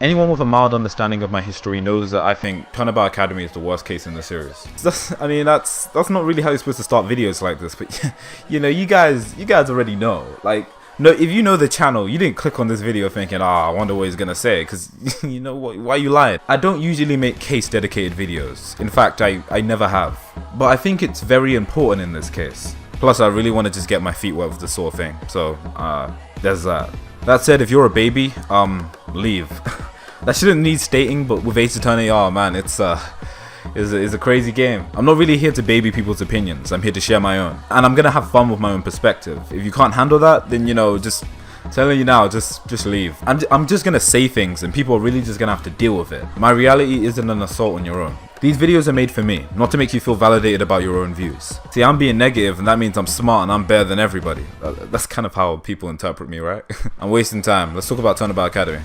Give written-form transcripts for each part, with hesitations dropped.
Anyone with a mild understanding of my history knows that I think Turnabout Academy is the worst case in the series. I mean, that's not really how you're supposed to start videos like this, but you know, you guys already know. Like, no, if you know the channel, you didn't click on this video thinking, I wonder what he's gonna say, because you know what, why are you lying? I don't usually make case dedicated videos. In fact, I never have. But I think it's very important in this case. Plus, I really want to just get my feet wet with this sort of thing. So, there's that. That said, if you're a baby, leave. That shouldn't need stating, but with Ace Attorney, oh man, it's a crazy game. I'm not really here to baby people's opinions. I'm here to share my own, and I'm gonna have fun with my own perspective. If you can't handle that, then you know, just telling you now, just leave. I'm just gonna say things, and people are really just gonna have to deal with it. My reality isn't an assault on your own. These videos are made for me, not to make you feel validated about your own views. See, I'm being negative, and that means I'm smart and I'm better than everybody. That's kind of how people interpret me, right? I'm wasting time. Let's talk about Turnabout Academy.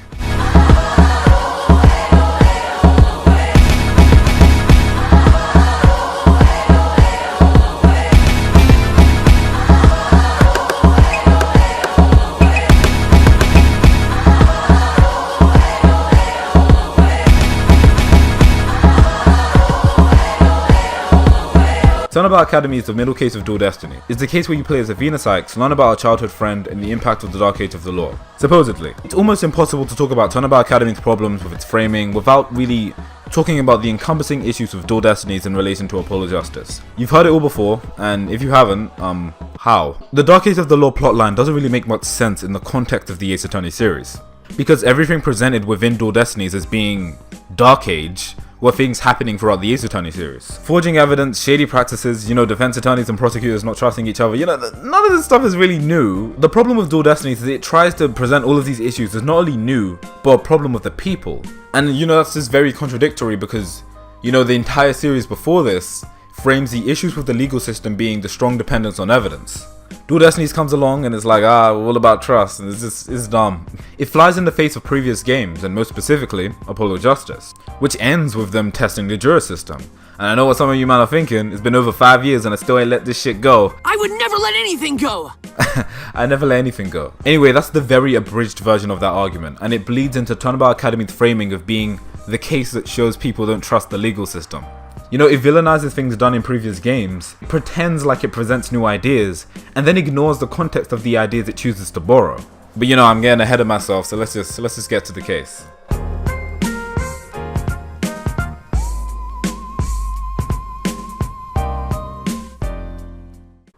Turnabout Academy is the middle case of Dual Destiny. It's the case where you play as Athena Sykes, learn about a childhood friend and the impact of the Dark Age of the Law. Supposedly. It's almost impossible to talk about Turnabout Academy's problems with its framing without really talking about the encompassing issues with Dual Destinies in relation to Apollo Justice. You've heard it all before, and if you haven't, how? The Dark Age of the Law plotline doesn't really make much sense in the context of the Ace Attorney series, because everything presented within Dual Destinies as being Dark Age were things happening throughout the Ace Attorney series. Forging evidence, shady practices, you know, defense attorneys and prosecutors not trusting each other, you know, none of this stuff is really new. The problem with Dual Destinies is it tries to present all of these issues as not only new, but a problem with the people. And you know, that's just very contradictory because, you know, the entire series before this frames the issues with the legal system being the strong dependence on evidence. Dual Destinies comes along and it's like, all about trust, and it's dumb. It flies in the face of previous games, and most specifically, Apollo Justice, which ends with them testing the juror system. And I know what some of you might are thinking, it's been over 5 years and I still ain't let this shit go. I would never let anything go! I never let anything go. Anyway, that's the very abridged version of that argument, and it bleeds into Turnabout Academy's framing of being the case that shows people don't trust the legal system. You know, it villainizes things done in previous games, pretends like it presents new ideas, and then ignores the context of the ideas it chooses to borrow. But you know, I'm getting ahead of myself, so let's just get to the case.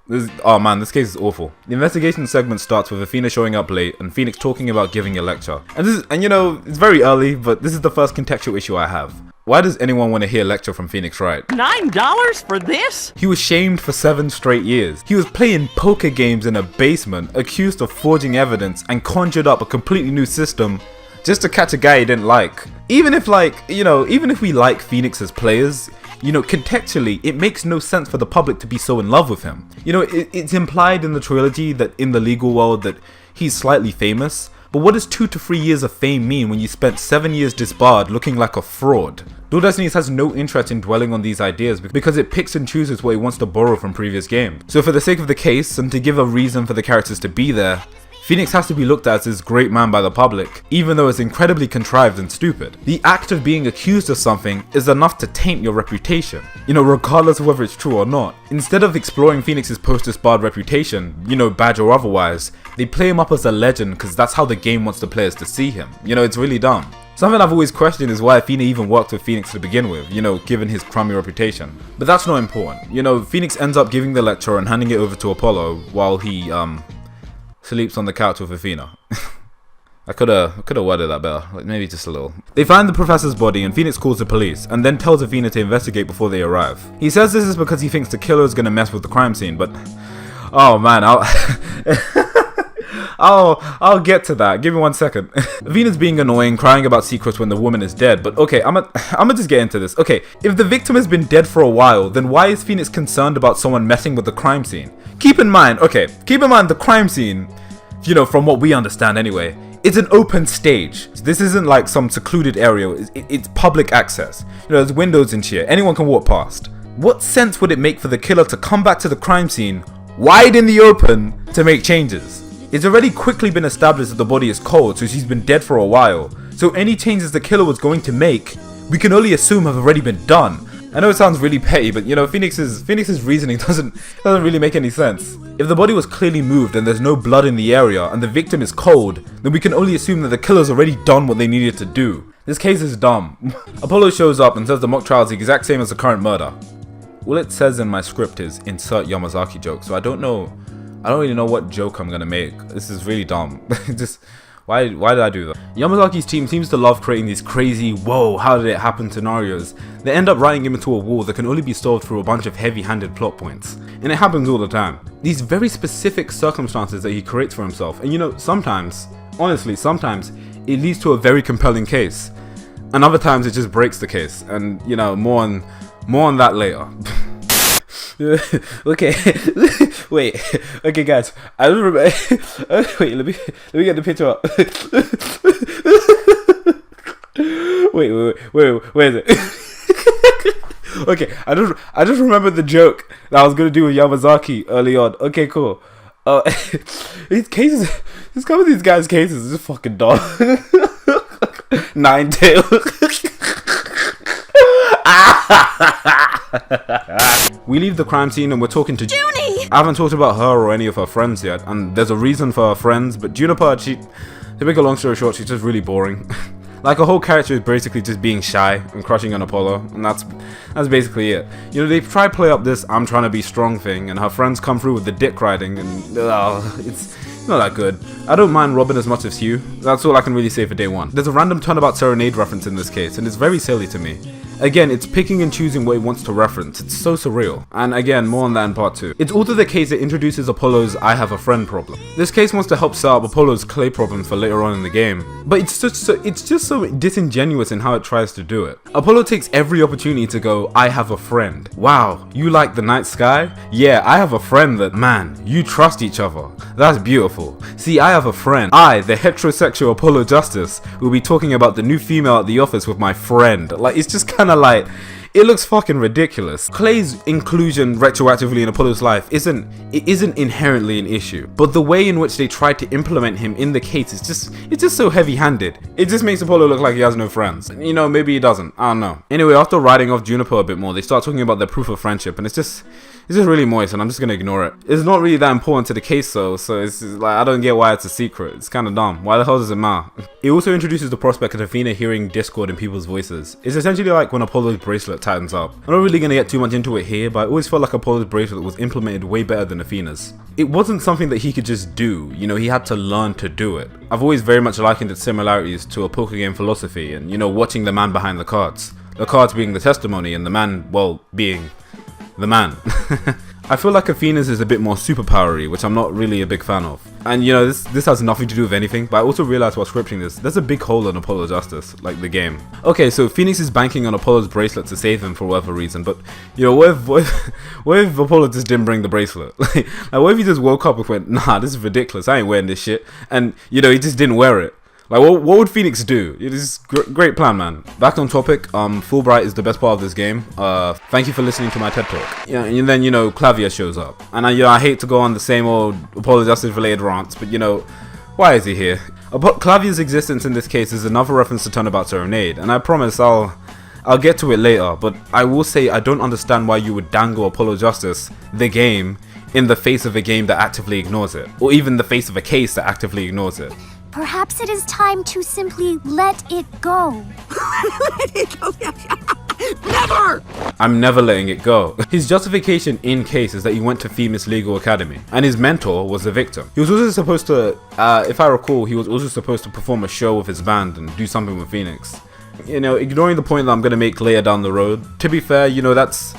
This case is awful. The investigation segment starts with Athena showing up late and Phoenix talking about giving a lecture. And you know, it's very early, but this is the first contextual issue I have. Why does anyone want to hear a lecture from Phoenix Wright? $9 for this? He was shamed for 7 straight years. He was playing poker games in a basement, accused of forging evidence, and conjured up a completely new system just to catch a guy he didn't like. Even if we like Phoenix as players, you know, contextually, it makes no sense for the public to be so in love with him. You know, it's implied in the trilogy that in the legal world that he's slightly famous, but what does 2 to 3 years of fame mean when you spent 7 years disbarred looking like a fraud? Dual Destinies has no interest in dwelling on these ideas because it picks and chooses what it wants to borrow from previous games. So for the sake of the case, and to give a reason for the characters to be there, Phoenix has to be looked at as this great man by the public, even though it's incredibly contrived and stupid. The act of being accused of something is enough to taint your reputation, you know, regardless of whether it's true or not. Instead of exploring Phoenix's post-disbarred reputation, you know, badge or otherwise, they play him up as a legend because that's how the game wants the players to see him. You know, it's really dumb. Something I've always questioned is why Athena even worked with Phoenix to begin with, you know, given his crummy reputation. But that's not important. You know, Phoenix ends up giving the lecture and handing it over to Apollo while he, sleeps on the couch with Athena. I could have worded that better, like maybe just a little. They find the professor's body and Phoenix calls the police and then tells Athena to investigate before they arrive. He says this is because he thinks the killer is gonna mess with the crime scene, but oh man, I'll get to that. Give me 1 second. Athena's being annoying, crying about secrets when the woman is dead, but okay, I'ma just get into this. Okay, if the victim has been dead for a while, then why is Phoenix concerned about someone messing with the crime scene? Keep in mind the crime scene, you know, from what we understand anyway, it's an open stage. This isn't like some secluded area, it's public access. You know, there's windows and shit, anyone can walk past. What sense would it make for the killer to come back to the crime scene, wide in the open, to make changes? It's already quickly been established that the body is cold, so she's been dead for a while. So any changes the killer was going to make, we can only assume have already been done. I know it sounds really petty, but you know, Phoenix's reasoning doesn't really make any sense. If the body was clearly moved and there's no blood in the area and the victim is cold, then we can only assume that the killer's already done what they needed to do. This case is dumb. Apollo shows up and says the mock trial is the exact same as the current murder. All it says in my script is insert Yamazaki joke, so I don't really know what joke I'm gonna make. This is really dumb. Why did I do that? Yamazaki's team seems to love creating these crazy, whoa, how did it happen scenarios. They end up writing him into a wall that can only be solved through a bunch of heavy-handed plot points. And it happens all the time. These very specific circumstances that he creates for himself. And you know, sometimes, honestly, sometimes it leads to a very compelling case. And other times it just breaks the case. And you know, more on that later. Okay, wait. Okay, guys, I don't remember. Wait, let me get the picture up. wait is it? Okay, I just remember the joke that I was gonna do with Yamazaki early on. Okay, cool. These cases, some of these guys' cases is just fucking dumb. Nine-tail. We leave the crime scene and we're talking to Junie! I haven't talked about her or any of her friends yet, and there's a reason for her friends, but Juniper, to make a long story short, she's just really boring. Like, her whole character is basically just being shy and crushing on Apollo, and that's basically it. You know, they try to play up this I'm trying to be strong thing, and her friends come through with the dick riding, and it's not that good. I don't mind Robin as much as Hugh. That's all I can really say for day one. There's a random Turnabout Serenade reference in this case, and it's very silly to me. Again, it's picking and choosing what it wants to reference. It's so surreal. And again, more on that in part 2. It's also the case that introduces Apollo's I have a friend problem. This case wants to help set up Apollo's clay problems for later on in the game, but it's just so disingenuous in how it tries to do it. Apollo takes every opportunity to go, I have a friend. Wow, you like the night sky? Yeah, I have a friend that, man, you trust each other. That's beautiful. See, I have a friend. I, the heterosexual Apollo Justice, will be talking about the new female at the office with my friend. Like, it's just kind of like, it looks fucking ridiculous. Clay's inclusion retroactively in Apollo's life isn't inherently an issue, but the way in which they try to implement him in the case is just so heavy-handed. It just makes Apollo look like he has no friends. You know, maybe he doesn't. I don't know. Anyway, after writing off Juniper a bit more, they start talking about their proof of friendship, and it's just really moist, and I'm just gonna ignore it. It's not really that important to the case though, so it's just, like, I don't get why it's a secret. It's kind of dumb. Why the hell does it matter? It also introduces the prospect of Athena hearing discord in people's voices. It's essentially like when Apollo's bracelet tightens up. I'm not really gonna get too much into it here, but I always felt like Apollo's bracelet was implemented way better than Athena's. It wasn't something that he could just do, you know, he had to learn to do it. I've always very much likened its similarities to a poker game philosophy and, you know, watching the man behind the cards. The cards being the testimony and the man, well, being the man. I feel like Athena's is a bit more superpowery, which I'm not really a big fan of. And you know, this has nothing to do with anything, but I also realized while scripting this, there's a big hole in Apollo Justice, like the game. Okay, so Phoenix is banking on Apollo's bracelet to save him for whatever reason, but you know, what if Apollo just didn't bring the bracelet? Like what if he just woke up and went, nah, this is ridiculous, I ain't wearing this shit, and you know, he just didn't wear it. Like, what would Phoenix do? It is great plan, man. Back on topic, Fulbright is the best part of this game. Thank you for listening to my TED Talk. Yeah, and then, you know, Clavier shows up. And I hate to go on the same old Apollo Justice related rants, but you know, why is he here? Clavier's existence in this case is another reference to Turnabout Serenade, and I promise I'll get to it later, but I will say I don't understand why you would dangle Apollo Justice, the game, in the face of a game that actively ignores it, or even the face of a case that actively ignores it. Perhaps it is time to simply let it go. Never! I'm never letting it go. His justification in case is that he went to Themis Legal Academy, and his mentor was the victim. He was also supposed to, if I recall, he was also supposed to perform a show with his band and do something with Phoenix. You know, ignoring the point that I'm gonna make later down the road, to be fair, you know, that's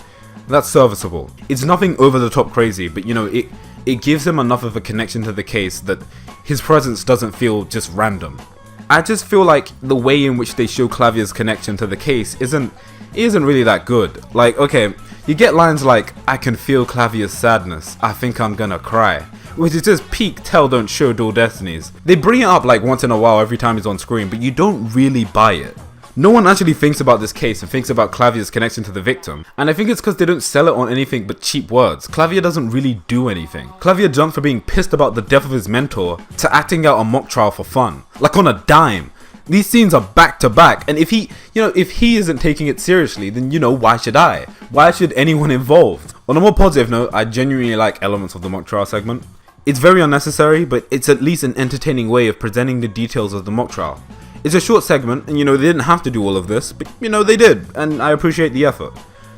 serviceable. It's nothing over the top crazy, but you know, it gives him enough of a connection to the case that his presence doesn't feel just random. I just feel like the way in which they show Clavier's connection to the case isn't really that good. Like, okay, you get lines like, I can feel Clavier's sadness, I think I'm gonna cry, which is just peak tell don't show dual destinies. They bring it up like once in a while every time he's on screen, but you don't really buy it. No one actually thinks about this case and thinks about Clavier's connection to the victim, and I think it's because they don't sell it on anything but cheap words. Clavier doesn't really do anything. Clavier jumps from being pissed about the death of his mentor to acting out a mock trial for fun, like on a dime. These scenes are back to back, and if he isn't taking it seriously, then why should I? Why should anyone involved? On a more positive note, I genuinely like elements of the mock trial segment. It's very unnecessary, but it's at least an entertaining way of presenting the details of the mock trial. It's a short segment, and they didn't have to do all of this, but they did, and I appreciate the effort.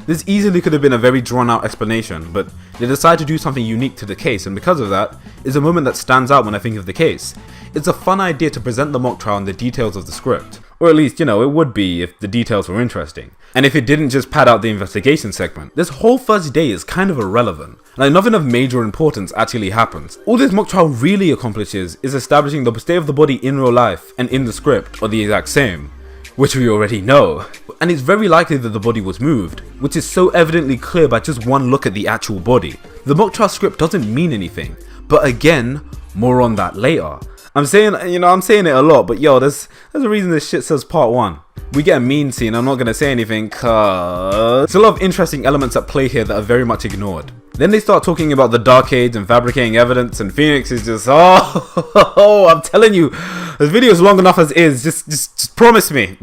This easily could have been a very drawn out explanation, but they decided to do something unique to the case, and because of that, is a moment that stands out when I think of the case. It's a fun idea to present the mock trial and the details of the script. Or at least, it would be if the details were interesting. And if it didn't just pad out the investigation segment. This whole first day is kind of irrelevant. Like, nothing of major importance actually happens. All this mock trial really accomplishes is establishing the state of the body in real life and in the script are the exact same, which we already know. And it's very likely that the body was moved, which is so evidently clear by just one look at the actual body. The mock trial script doesn't mean anything, but again, more on that later. I'm saying it a lot, but there's a reason this shit says part 1. We get a mean scene, I'm not gonna say anything cause there's a lot of interesting elements at play here that are very much ignored. Then they start talking about the Dark Age and fabricating evidence, and Phoenix is just, I'm telling you, this video is long enough as is, just promise me.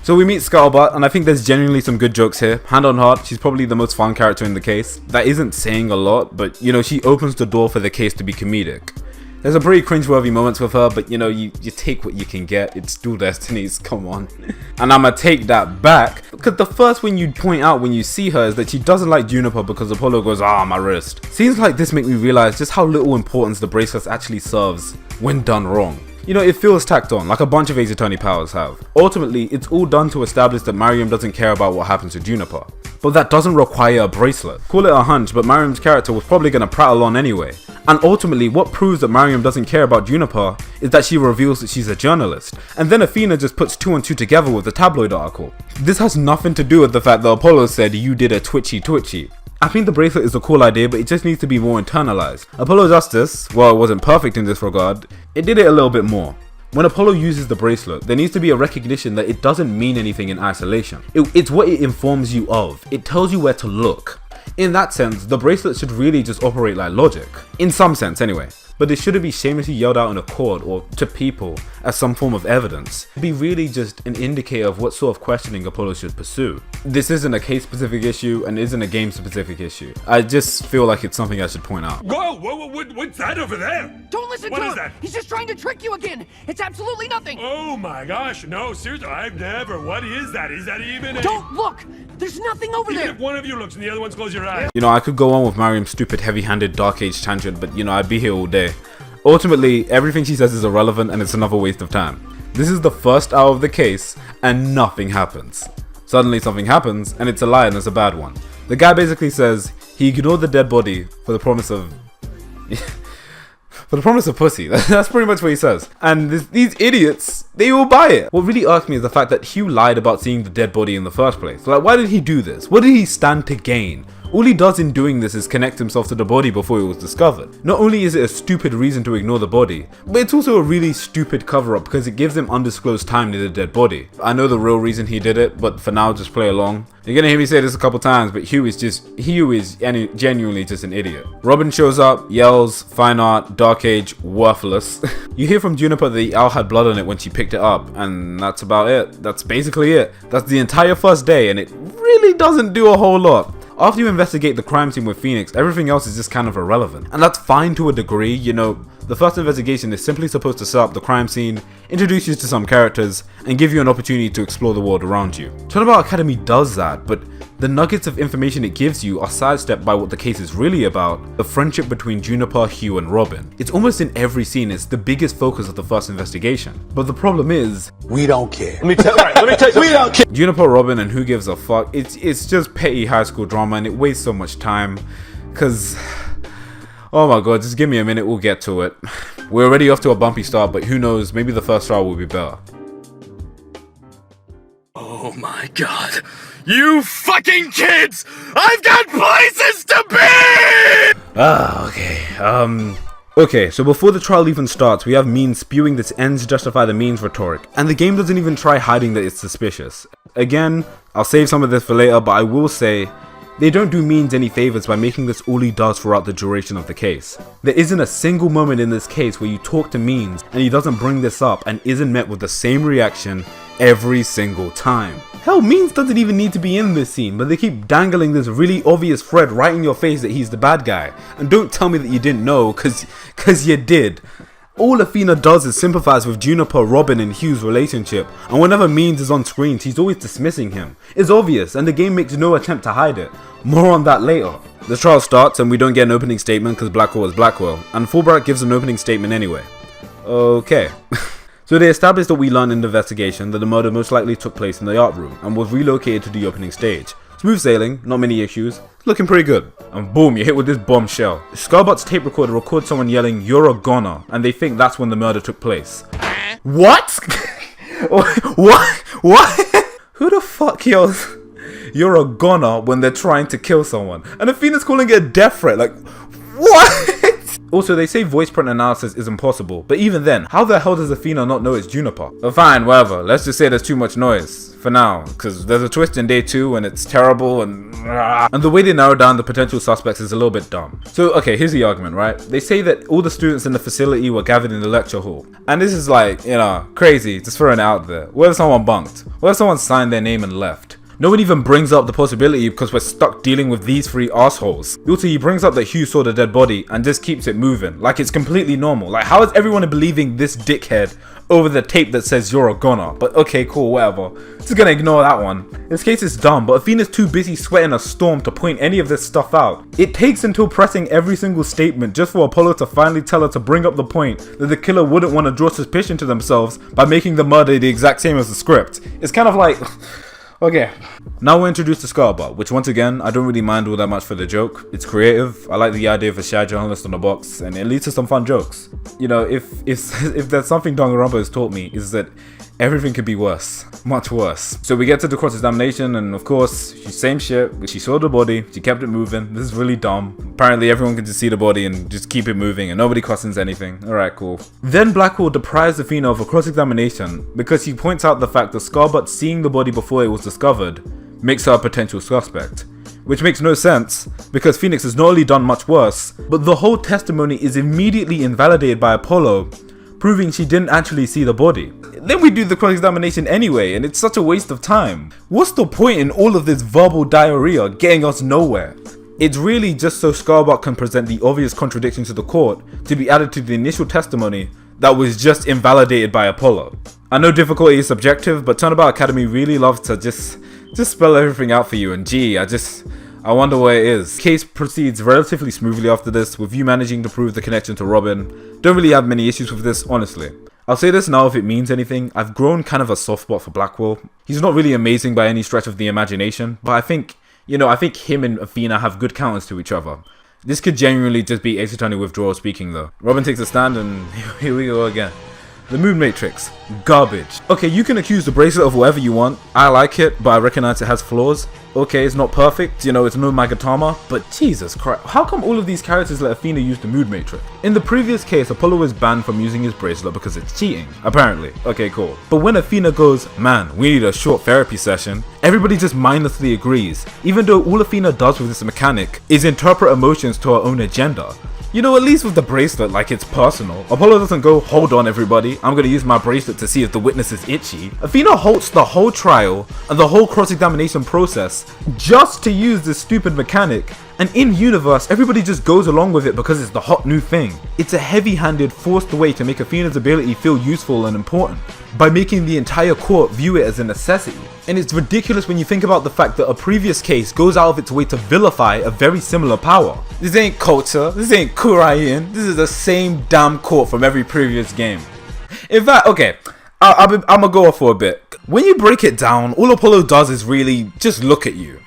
So we meet Scuttlebutt, and I think there's genuinely some good jokes here. Hand on heart, she's probably the most fun character in the case. That isn't saying a lot, but she opens the door for the case to be comedic. There's some pretty cringeworthy moments with her, but you take what you can get. It's still Destiny's, come on. And I'ma take that back, because the first thing you'd point out when you see her is that she doesn't like Juniper because Apollo goes, my wrist. Scenes like this make me realize just how little importance the bracelet actually serves when done wrong. It feels tacked on, like a bunch of Ace Attorney powers have. Ultimately, it's all done to establish that Mariam doesn't care about what happens to Juniper. But that doesn't require a bracelet. Call it a hunch, but Mariam's character was probably gonna prattle on anyway. And ultimately, what proves that Mariam doesn't care about Juniper is that she reveals that she's a journalist. And then Athena just puts 2 and 2 together with the tabloid article. This has nothing to do with the fact that Apollo said you did a twitchy. I think the bracelet is a cool idea, but it just needs to be more internalized. Apollo Justice, while it wasn't perfect in this regard, it did it a little bit more. When Apollo uses the bracelet, there needs to be a recognition that it doesn't mean anything in isolation. It's what it informs you of. It tells you where to look. In that sense, the bracelet should really just operate like logic. In some sense anyway. But it shouldn't be shamelessly yelled out in a court or to people as some form of evidence. It'd be really just an indicator of what sort of questioning Apollo should pursue. This isn't a case specific issue and isn't a game specific issue. I just feel like it's something I should point out. Whoa, what's that over there? Don't listen to him! What is that? He's just trying to trick you again! It's absolutely nothing! Oh my gosh, no, seriously, I've never. What is that? Is that even a... Don't look! There's nothing over Even there! if one of you looks and the other one's close your eyes. I could go on with Mariam's stupid heavy-handed Dark Age tangent, but I'd be here all day. Ultimately, everything she says is irrelevant and it's another waste of time. This is the first hour of the case and nothing happens. Suddenly something happens and it's a lie and it's a bad one. The guy basically says he ignored the dead body for the promise of... for the promise of pussy. That's pretty much what he says. And these idiots, they all buy it. What really irks me is the fact that Hugh lied about seeing the dead body in the first place. Like, why did he do this? What did he stand to gain? All he does in doing this is connect himself to the body before it was discovered. Not only is it a stupid reason to ignore the body, but it's also a really stupid cover-up because it gives him undisclosed time near the dead body. I know the real reason he did it, but for now just play along. You're gonna hear me say this a couple times, but Hugh is genuinely just an idiot. Robin shows up, yells, fine art, Dark Age, worthless. You hear from Juniper that the owl had blood on it when she picked it up, and that's about it. That's basically it. That's the entire first day, and it really doesn't do a whole lot. After you investigate the crime scene with Phoenix, everything else is just kind of irrelevant. And that's fine to a degree, the first investigation is simply supposed to set up the crime scene, introduce you to some characters, and give you an opportunity to explore the world around you. Turnabout Academy does that, but the nuggets of information it gives you are sidestepped by what the case is really about, the friendship between Juniper, Hugh, and Robin. It's almost in every scene, it's the biggest focus of the first investigation. But the problem is, we don't care. Let me tell you, we don't care. Juniper, Robin, and who gives a fuck, it's just petty high school drama and it wastes so much time, cause... oh my god, just give me a minute, we'll get to it. We're already off to a bumpy start, but who knows, maybe the first trial will be better. Oh my god. You fucking kids! I've got places to be! Okay, so before the trial even starts, we have means spewing this ends justify the means rhetoric, and the game doesn't even try hiding that it's suspicious. Again, I'll save some of this for later, but I will say, They don't do Means any favors by making this all he does throughout the duration of the case. There isn't a single moment in this case where you talk to Means and he doesn't bring this up and isn't met with the same reaction every single time. Hell, Means doesn't even need to be in this scene, but they keep dangling this really obvious thread right in your face that he's the bad guy. And don't tell me that you didn't know, cause you did. All Athena does is sympathize with Juniper, Robin and Hugh's relationship, and whenever Means is on screen, she's always dismissing him. It's obvious, and the game makes no attempt to hide it. More on that later. The trial starts and we don't get an opening statement because Blackwell is Blackwell, and Fulbright gives an opening statement anyway. Okay. So they established that we learned in the investigation that the murder most likely took place in the art room and was relocated to the opening stage. Smooth sailing, not many issues, looking pretty good. And boom, you're hit with this bombshell. Scarbutt's tape recorder records someone yelling, "You're a goner," and they think that's when the murder took place. What? What? Who the fuck yells, "You're a goner" when they're trying to kill someone? And Athena's calling it a death threat, like, what? Also, they say voice print analysis is impossible, but even then, how the hell does Athena not know it's Juniper? But fine, whatever, let's just say there's too much noise, for now, because there's a twist in day 2 and it's terrible and the way they narrow down the potential suspects is a little bit dumb. So, okay, here's the argument, right? They say that all the students in the facility were gathered in the lecture hall, and this is like, you know, crazy, just throwing it out there. What if someone bunked? What if someone signed their name and left? No one even brings up the possibility because we're stuck dealing with these 3 assholes. Also, he brings up that Hugh saw the dead body and just keeps it moving, like it's completely normal. Like, how is everyone believing this dickhead over the tape that says "you're a goner"? But okay, cool, whatever. Just gonna ignore that one. This case is dumb, but Athena's too busy sweating a storm to point any of this stuff out. It takes until pressing every single statement just for Apollo to finally tell her to bring up the point that the killer wouldn't want to draw suspicion to themselves by making the murder the exact same as the script. It's kind of like... Okay, now we're introduced to Scarbutt, which once again, I don't really mind all that much for the joke. It's creative, I like the idea of a shy journalist on the box, and it leads to some fun jokes. You know, if there's something Danganronpa has taught me, is that everything could be worse. Much worse. So we get to the cross-examination, and of course, she's same shit. She saw the body, she kept it moving. This is really dumb. Apparently everyone can just see the body and just keep it moving, and nobody questions anything. Alright, cool. Then Blackwell deprives Athena of a cross-examination because he points out the fact that Scarbutt seeing the body before it was discovered makes her a potential suspect. Which makes no sense, because Phoenix has not only done much worse, but the whole testimony is immediately invalidated by Apollo, proving she didn't actually see the body. Then we do the cross-examination anyway, and it's such a waste of time. What's the point in all of this verbal diarrhea getting us nowhere? It's really just so Scarbutt can present the obvious contradiction to the court to be added to the initial testimony that was just invalidated by Apollo. I know difficulty is subjective, but Turnabout Academy really loves to just spell everything out for you, and gee, I wonder where it is. The case proceeds relatively smoothly after this, with you managing to prove the connection to Robin. Don't really have many issues with this, honestly. I'll say this now if it means anything, I've grown kind of a soft spot for Blackwell. He's not really amazing by any stretch of the imagination, but I think him and Athena have good counters to each other. This could genuinely just be Ace Attorney withdrawal speaking though. Robin takes a stand and here we go again. The Moon Matrix. Garbage. Okay, you can accuse the bracelet of whatever you want. I like it, but I recognize it has flaws. Okay, it's not perfect, you know, it's no Magatama, but Jesus Christ, how come all of these characters let Athena use the Mood Matrix? In the previous case, Apollo was banned from using his bracelet because it's cheating, apparently. Okay, cool. But when Athena goes, "Man, we need a short therapy session," everybody just mindlessly agrees, even though all Athena does with this mechanic is interpret emotions to her own agenda. You know, at least with the bracelet, like it's personal. Apollo doesn't go, "Hold on everybody, I'm gonna use my bracelet to see if the witness is itchy." Athena halts the whole trial and the whole cross-examination process just to use this stupid mechanic, and in universe, everybody just goes along with it because it's the hot new thing. It's a heavy-handed, forced way to make Athena's ability feel useful and important, by making the entire court view it as a necessity. And it's ridiculous when you think about the fact that a previous case goes out of its way to vilify a very similar power. This ain't culture, this ain't Kuraian, this is the same damn court from every previous game. In fact, okay, I'm gonna go off for a bit. When you break it down, all Apollo does is really just look at you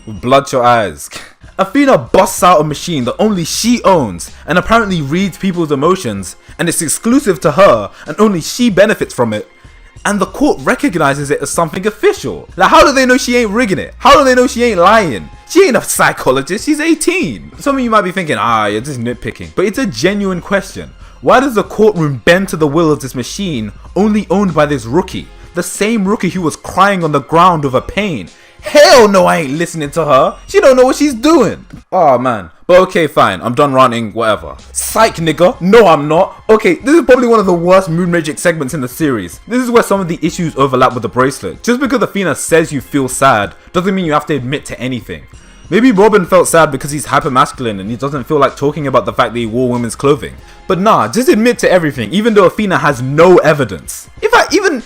with bloodshot eyes. Athena busts out a machine that only she owns and apparently reads people's emotions, and it's exclusive to her and only she benefits from it. And the court recognizes it as something official. Like, how do they know she ain't rigging it? How do they know she ain't lying? She ain't a psychologist, she's 18. Some of you might be thinking, you're just nitpicking. But it's a genuine question. Why does the courtroom bend to the will of this machine only owned by this rookie? The same rookie who was crying on the ground over pain, Hell no, I ain't listening to her. She don't know what she's doing. Oh man. But okay, fine. I'm done ranting, whatever. Psych, nigga. No, I'm not. Okay, this is probably one of the worst Moon Matrix segments in the series. This is where some of the issues overlap with the bracelet. Just because Athena says you feel sad doesn't mean you have to admit to anything. Maybe Robin felt sad because he's hyper-masculine and he doesn't feel like talking about the fact that he wore women's clothing. But nah, just admit to everything, even though Athena has no evidence. In fact, even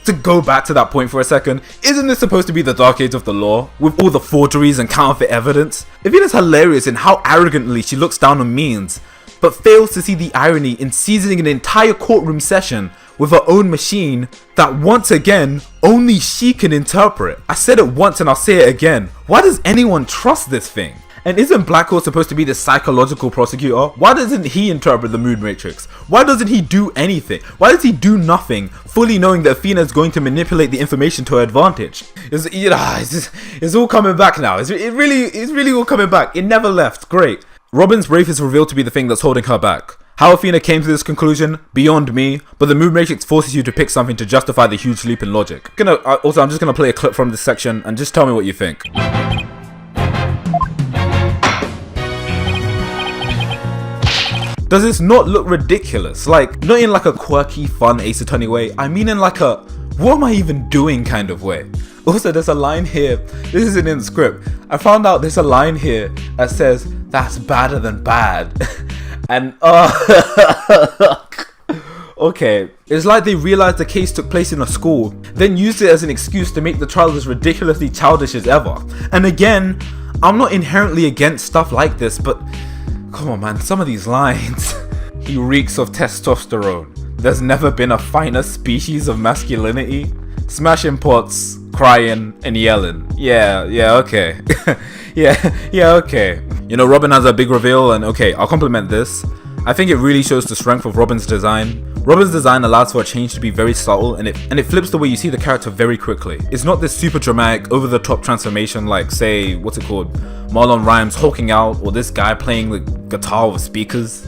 to go back to that point for a second, isn't this supposed to be the dark age of the law? With all the forgeries and counterfeit evidence? Athena's hilarious in how arrogantly she looks down on means, but fails to see the irony in seasoning an entire courtroom session with her own machine that once again, only she can interpret. I said it once and I'll say it again. Why does anyone trust this thing? And isn't Blackwell supposed to be the psychological prosecutor? Why doesn't he interpret the Moon Matrix? Why doesn't he do anything? Why does he do nothing, fully knowing that Athena is going to manipulate the information to her advantage? It's all coming back now. It's really all coming back. It never left. Great. Robin's brief is revealed to be the thing that's holding her back. How Athena came to this conclusion, beyond me, but the Moon Matrix forces you to pick something to justify the huge leap in logic. I'm just gonna play a clip from this section and just tell me what you think. Does this not look ridiculous? Like, not in like a quirky, fun Ace Attorney way, I mean in like a, what am I even doing kind of way. Also, there's a line here, this isn't in the script, I found out there's a line here that says, that's badder than bad. And okay, it's like they realized the case took place in a school, then used it as an excuse to make the trial as ridiculously childish as ever. And again, I'm not inherently against stuff like this, but come on man, some of these lines. He reeks of testosterone. There's never been a finer species of masculinity. Smashing pots, crying, and yelling. Yeah, okay. yeah, okay. You know, Robin has a big reveal, and okay, I'll compliment this. I think it really shows the strength of Robin's design. Robin's design allows for a change to be very subtle, and it flips the way you see the character very quickly. It's not this super dramatic, over-the-top transformation like, say, what's it called? Marlon Rhymes hulking out, or this guy playing the guitar with speakers.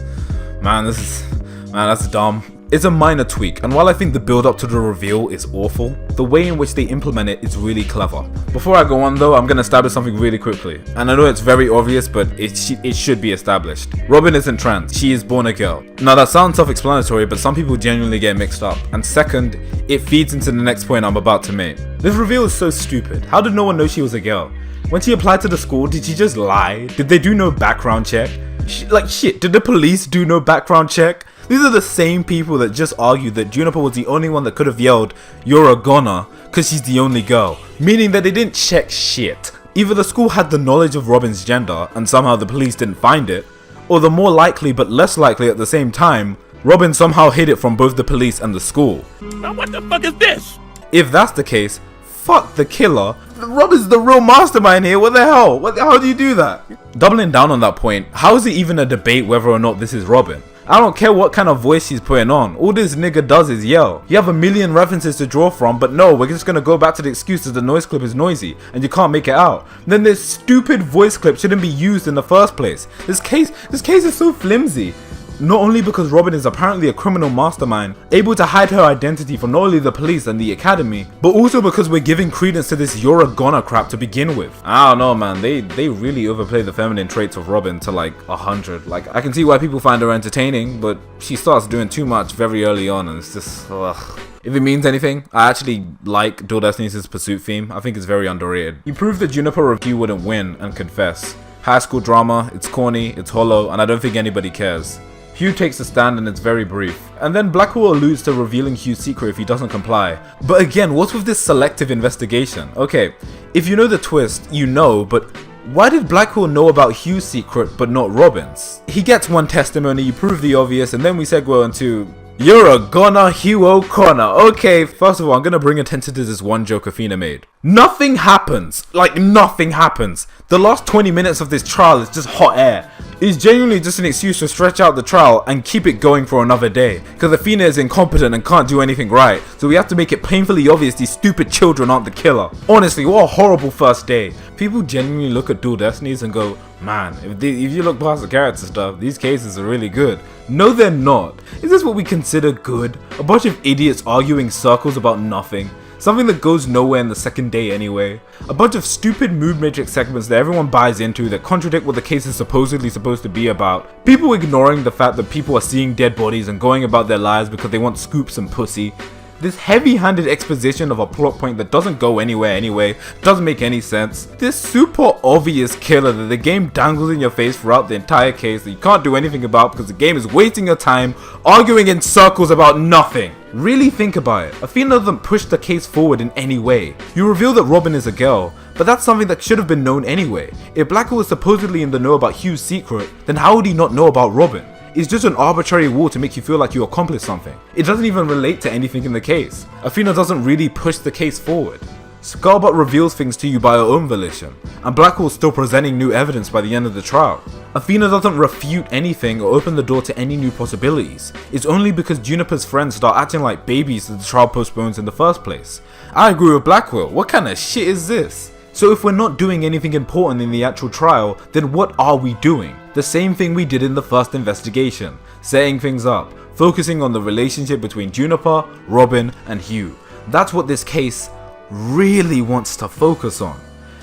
Man, that's dumb. It's a minor tweak, and while I think the build up to the reveal is awful, the way in which they implement it is really clever. Before I go on though, I'm gonna establish something really quickly, and I know it's very obvious, but it should be established. Robin isn't trans, she is born a girl. Now that sounds self-explanatory, but some people genuinely get mixed up, and second, it feeds into the next point I'm about to make. This reveal is so stupid. How did no one know she was a girl? When she applied to the school, did she just lie? Did they do no background check? Shit, did the police do no background check? These are the same people that just argued that Juniper was the only one that could have yelled, "You're a goner," cause she's the only girl. Meaning that they didn't check shit. Either the school had the knowledge of Robin's gender and somehow the police didn't find it, or the more likely but less likely at the same time, Robin somehow hid it from both the police and the school. Now what the fuck is this? If that's the case, fuck the killer. Robin's the real mastermind here, what the hell? How do you do that? Doubling down on that point, how is it even a debate whether or not this is Robin? I don't care what kind of voice she's putting on, all this nigga does is yell. You have a million references to draw from, but no, we're just gonna go back to the excuse that the noise clip is noisy and you can't make it out. Then this stupid voice clip shouldn't be used in the first place. This case is so flimsy. Not only because Robin is apparently a criminal mastermind, able to hide her identity from not only the police and the academy, but also because we're giving credence to this "you're a goner" crap to begin with. I don't know man, they really overplay the feminine traits of Robin to like 100. Like, I can see why people find her entertaining, but she starts doing too much very early on and it's just, ugh. If it means anything, I actually like Dual Destinies' pursuit theme. I think it's very underrated. You proved that Juniper Review wouldn't win and confess. High school drama, it's corny, it's hollow, and I don't think anybody cares. Hugh takes a stand and it's very brief, and then Blackwell alludes to revealing Hugh's secret if he doesn't comply. But again, what's with this selective investigation? Okay, if you know the twist, you know, but why did Blackwell know about Hugh's secret but not Robin's? He gets one testimony, you prove the obvious, and then we segue into, "You're a goner, Hugh O'Connor." Okay, first of all, I'm gonna bring attention to this one joke Athena made. Nothing happens. Like, nothing happens. The last 20 minutes of this trial is just hot air. It's genuinely just an excuse to stretch out the trial and keep it going for another day. Because Athena is incompetent and can't do anything right, so we have to make it painfully obvious these stupid children aren't the killer. Honestly, what a horrible first day. People genuinely look at Dual Destinies and go, man, if you look past the character stuff, these cases are really good. No, they're not. Is this what we consider good? A bunch of idiots arguing circles about nothing. something that goes nowhere in the second day anyway. A bunch of stupid mood matrix segments that everyone buys into that contradict what the case is supposedly supposed to be about. People ignoring the fact that people are seeing dead bodies and going about their lives because they want scoops and pussy. This heavy-handed exposition of a plot point that doesn't go anywhere anyway, doesn't make any sense. This super obvious killer that the game dangles in your face throughout the entire case that you can't do anything about because the game is wasting your time arguing in circles about nothing. Really think about it. Athena doesn't push the case forward in any way. You reveal that Robin is a girl, but that's something that should have been known anyway. If Blackwell is supposedly in the know about Hugh's secret, then how would he not know about Robin? It's just an arbitrary rule to make you feel like you accomplished something. It doesn't even relate to anything in the case. Athena doesn't really push the case forward. Scarbutt reveals things to you by her own volition, and Blackwell's still presenting new evidence by the end of the trial. Athena doesn't refute anything or open the door to any new possibilities. It's only because Juniper's friends start acting like babies that the trial postpones in the first place. I agree with Blackwell, what kind of shit is this? So if we're not doing anything important in the actual trial, then what are we doing? The same thing we did in the first investigation, setting things up, focusing on the relationship between Juniper, Robin, and Hugh. That's what this case really wants to focus on.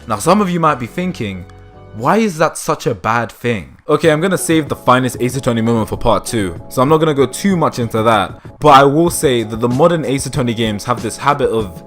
Now some of you might be thinking, why is that such a bad thing? Okay, I'm gonna save the finest Ace Attorney moment for part 2, so I'm not gonna go too much into that, but I will say that the modern Ace Attorney games have this habit of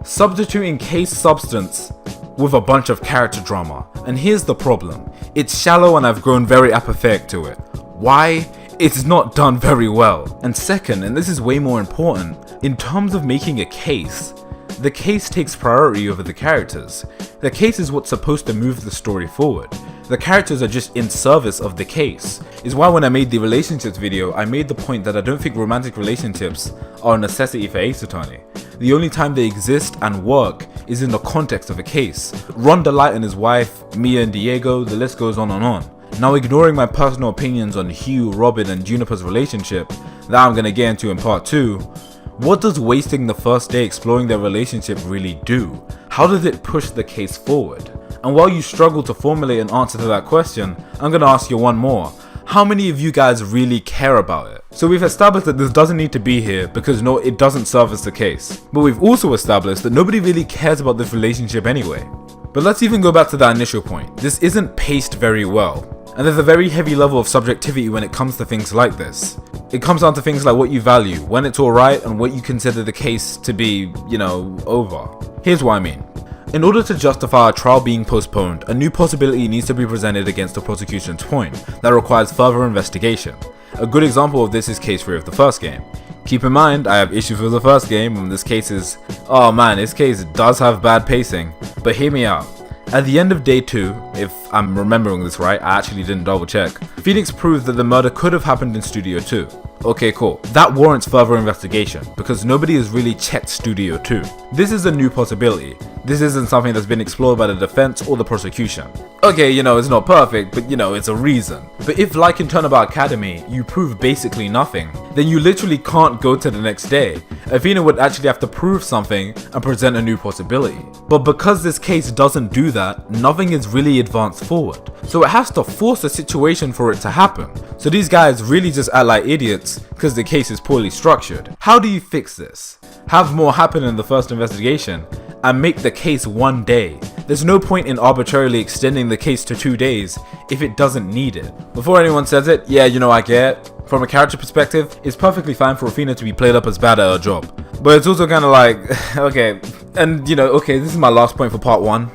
substituting case substance with a bunch of character drama, and here's the problem. It's shallow and I've grown very apathetic to it. Why? It's not done very well. And second, and this is way more important, in terms of making a case, the case takes priority over the characters. The case is what's supposed to move the story forward. The characters are just in service of the case. Is why when I made the relationships video, I made the point that I don't think romantic relationships are a necessity for Ace Attorney. The only time they exist and work is in the context of a case. Ron DeLite and his wife, Mia and Diego, the list goes on and on. Now ignoring my personal opinions on Hugh, Robin and Juniper's relationship, that I'm gonna get into in part 2, what does wasting the first day exploring their relationship really do? How does it push the case forward? And while you struggle to formulate an answer to that question, I'm gonna ask you one more. How many of you guys really care about it? So we've established that this doesn't need to be here because no, it doesn't service the case. But we've also established that nobody really cares about this relationship anyway. But let's even go back to that initial point. This isn't paced very well. And there's a very heavy level of subjectivity when it comes to things like this. It comes down to things like what you value, when it's alright, and what you consider the case to be, over. Here's what I mean. In order to justify a trial being postponed, a new possibility needs to be presented against the prosecution's point that requires further investigation. A good example of this is case 3 of the first game. Keep in mind, I have issues with the first game, and this case does have bad pacing, but hear me out. At the end of day 2, if I'm remembering this right, I actually didn't double check, Phoenix proved that the murder could have happened in Studio 2. Okay, cool. That warrants further investigation, because nobody has really checked Studio 2. This is a new possibility. This isn't something that's been explored by the defense or the prosecution. Okay, it's not perfect, but it's a reason. But if, like in Turnabout Academy, you prove basically nothing, then you literally can't go to the next day. Athena would actually have to prove something and present a new possibility. But because this case doesn't do that, nothing is really advanced forward. So it has to force a situation for it to happen. So these guys really just act like idiots because the case is poorly structured. How do you fix this? Have more happen in the first investigation and make the case one day. There's no point in arbitrarily extending the case to 2 days if it doesn't need it. Before anyone says it, yeah, I get it. From a character perspective, it's perfectly fine for Athena to be played up as bad at her job. But it's also kind of like, okay, and this is my last point for part 1.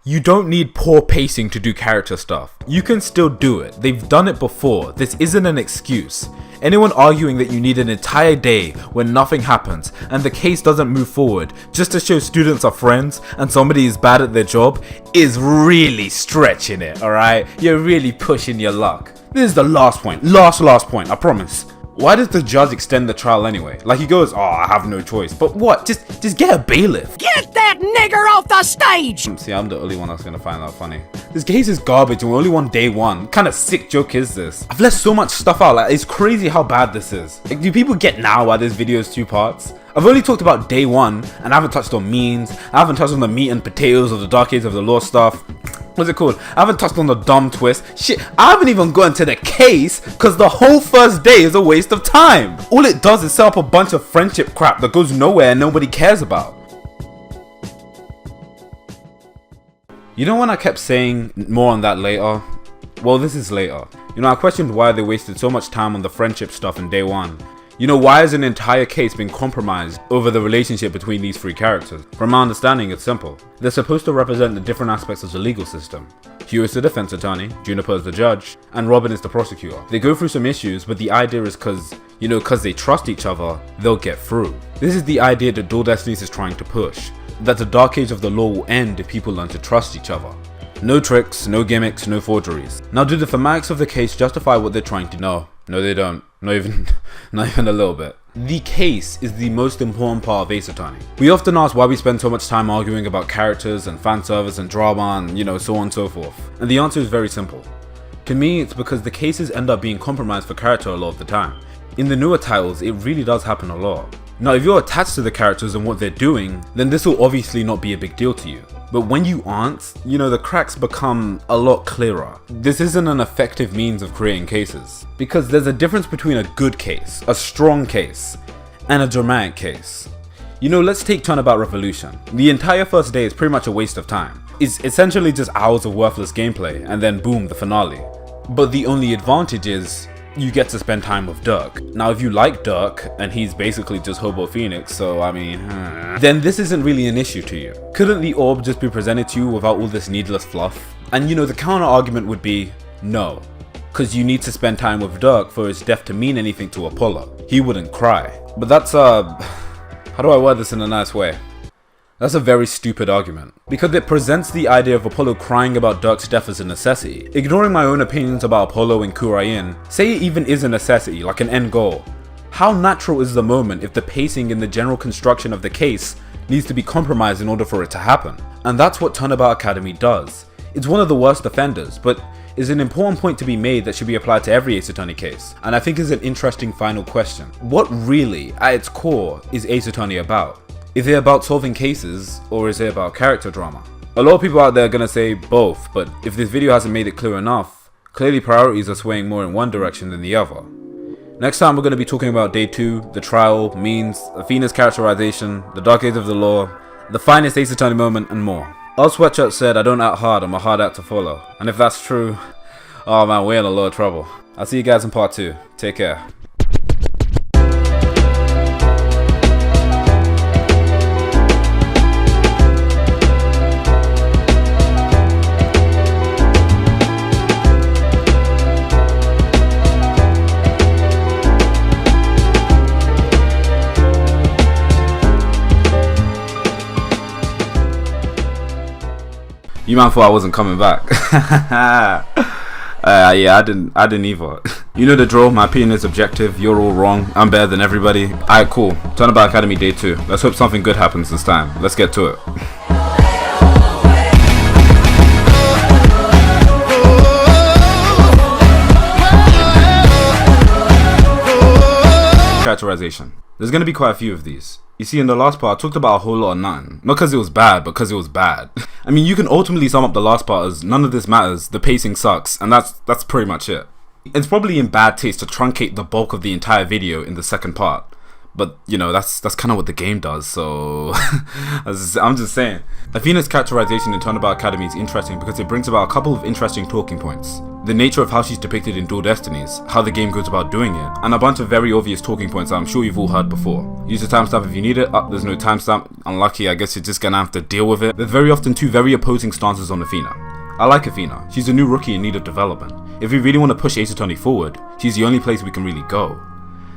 You don't need poor pacing to do character stuff. You can still do it. They've done it before. This isn't an excuse. Anyone arguing that you need an entire day when nothing happens and the case doesn't move forward just to show students are friends and somebody is bad at their job is really stretching it, alright? You're really pushing your luck. This is the last point. Last point, I promise. Why does the judge extend the trial anyway? Like he goes, I have no choice. But what? Just get a bailiff. Get that nigger off the stage! See, I'm the only one that's gonna find that funny. This case is garbage and we're only on day 1. What kind of sick joke is this? I've left so much stuff out, like it's crazy how bad this is. Like, do people get now why this video is 2 parts? I've only talked about day 1 and I haven't touched on means. I haven't touched on the meat and potatoes of the Dark Age of the Law stuff. What's it called? I haven't touched on the dumb twist. Shit, I haven't even gone to the case because the whole first day is a waste of time. All it does is set up a bunch of friendship crap that goes nowhere and nobody cares about. You know when I kept saying more on that later? Well, this is later. You know, I questioned why they wasted so much time on the friendship stuff in day one. You know, why has an entire case been compromised over the relationship between these three characters? From my understanding, it's simple. They're supposed to represent the different aspects of the legal system. Hugh is the defense attorney, Juniper is the judge, and Robin is the prosecutor. They go through some issues, but the idea is cause they trust each other, they'll get through. This is the idea that Dual Destinies is trying to push. That the dark age of the law will end if people learn to trust each other. No tricks, no gimmicks, no forgeries. Now, do the thematics of the case justify what they're trying to know? No, they don't. Not even a little bit. The case is the most important part of Ace Attorney. We often ask why we spend so much time arguing about characters and fan service and drama and so on and so forth. And the answer is very simple. To me, it's because the cases end up being compromised for character a lot of the time. In the newer titles, it really does happen a lot. Now, if you're attached to the characters and what they're doing, then this will obviously not be a big deal to you. But when you aren't, the cracks become a lot clearer. This isn't an effective means of creating cases. Because there's a difference between a good case, a strong case, and a dramatic case. Let's take Turnabout Revolution. The entire first day is pretty much a waste of time. It's essentially just hours of worthless gameplay, and then boom, the finale. But the only advantage is, you get to spend time with Dirk. Now, if you like Dirk, and he's basically just Hobo Phoenix, so then this isn't really an issue to you. Couldn't the orb just be presented to you without all this needless fluff? And the counter argument would be, no. Cause you need to spend time with Dirk for his death to mean anything to Apollo. He wouldn't cry. But that's how do I word this in a nice way? That's a very stupid argument, because it presents the idea of Apollo crying about Dirk's death as a necessity. Ignoring my own opinions about Apollo and Kurain, say it even is a necessity, like an end goal. How natural is the moment if the pacing in the general construction of the case needs to be compromised in order for it to happen? And that's what Turnabout Academy does. It's one of the worst offenders, but is an important point to be made that should be applied to every Ace Attorney case, and I think is an interesting final question. What really, at its core, is Ace Attorney about? Is it about solving cases, or is it about character drama? A lot of people out there are gonna say both, but if this video hasn't made it clear enough, clearly priorities are swaying more in one direction than the other. Next time we're gonna be talking about Day 2, the trial, means, Athena's characterization, the dark age of the law, the finest Ace Attorney moment, and more. Earl Sweatshirt said, I don't act hard, I'm a hard act to follow. And if that's true, oh man, we're in a lot of trouble. I'll see you guys in part 2. Take care. You man thought I wasn't coming back. Yeah, I didn't either. You know the drill, my opinion is objective, you're all wrong, I'm better than everybody. Alright, cool. Turnabout Academy Day 2. Let's hope something good happens this time. Let's get to it. Characterization. There's gonna be quite a few of these. You see, in the last part, I talked about a whole lot of nothing. Not because it was bad, but because it was bad. I mean, you can ultimately sum up the last part as none of this matters, the pacing sucks, and that's pretty much it. It's probably in bad taste to truncate the bulk of the entire video in the second part. But, that's kind of what the game does, so I'm just saying. Athena's characterization in Turnabout Academy is interesting because it brings about a couple of interesting talking points. The nature of how she's depicted in Dual Destinies, how the game goes about doing it, and a bunch of very obvious talking points that I'm sure you've all heard before. Use the timestamp if you need it. There's no timestamp. Unlucky, I guess you're just gonna have to deal with it. There's very often two very opposing stances on Athena. I like Athena. She's a new rookie in need of development. If we really want to push Ace Attorney forward, she's the only place we can really go.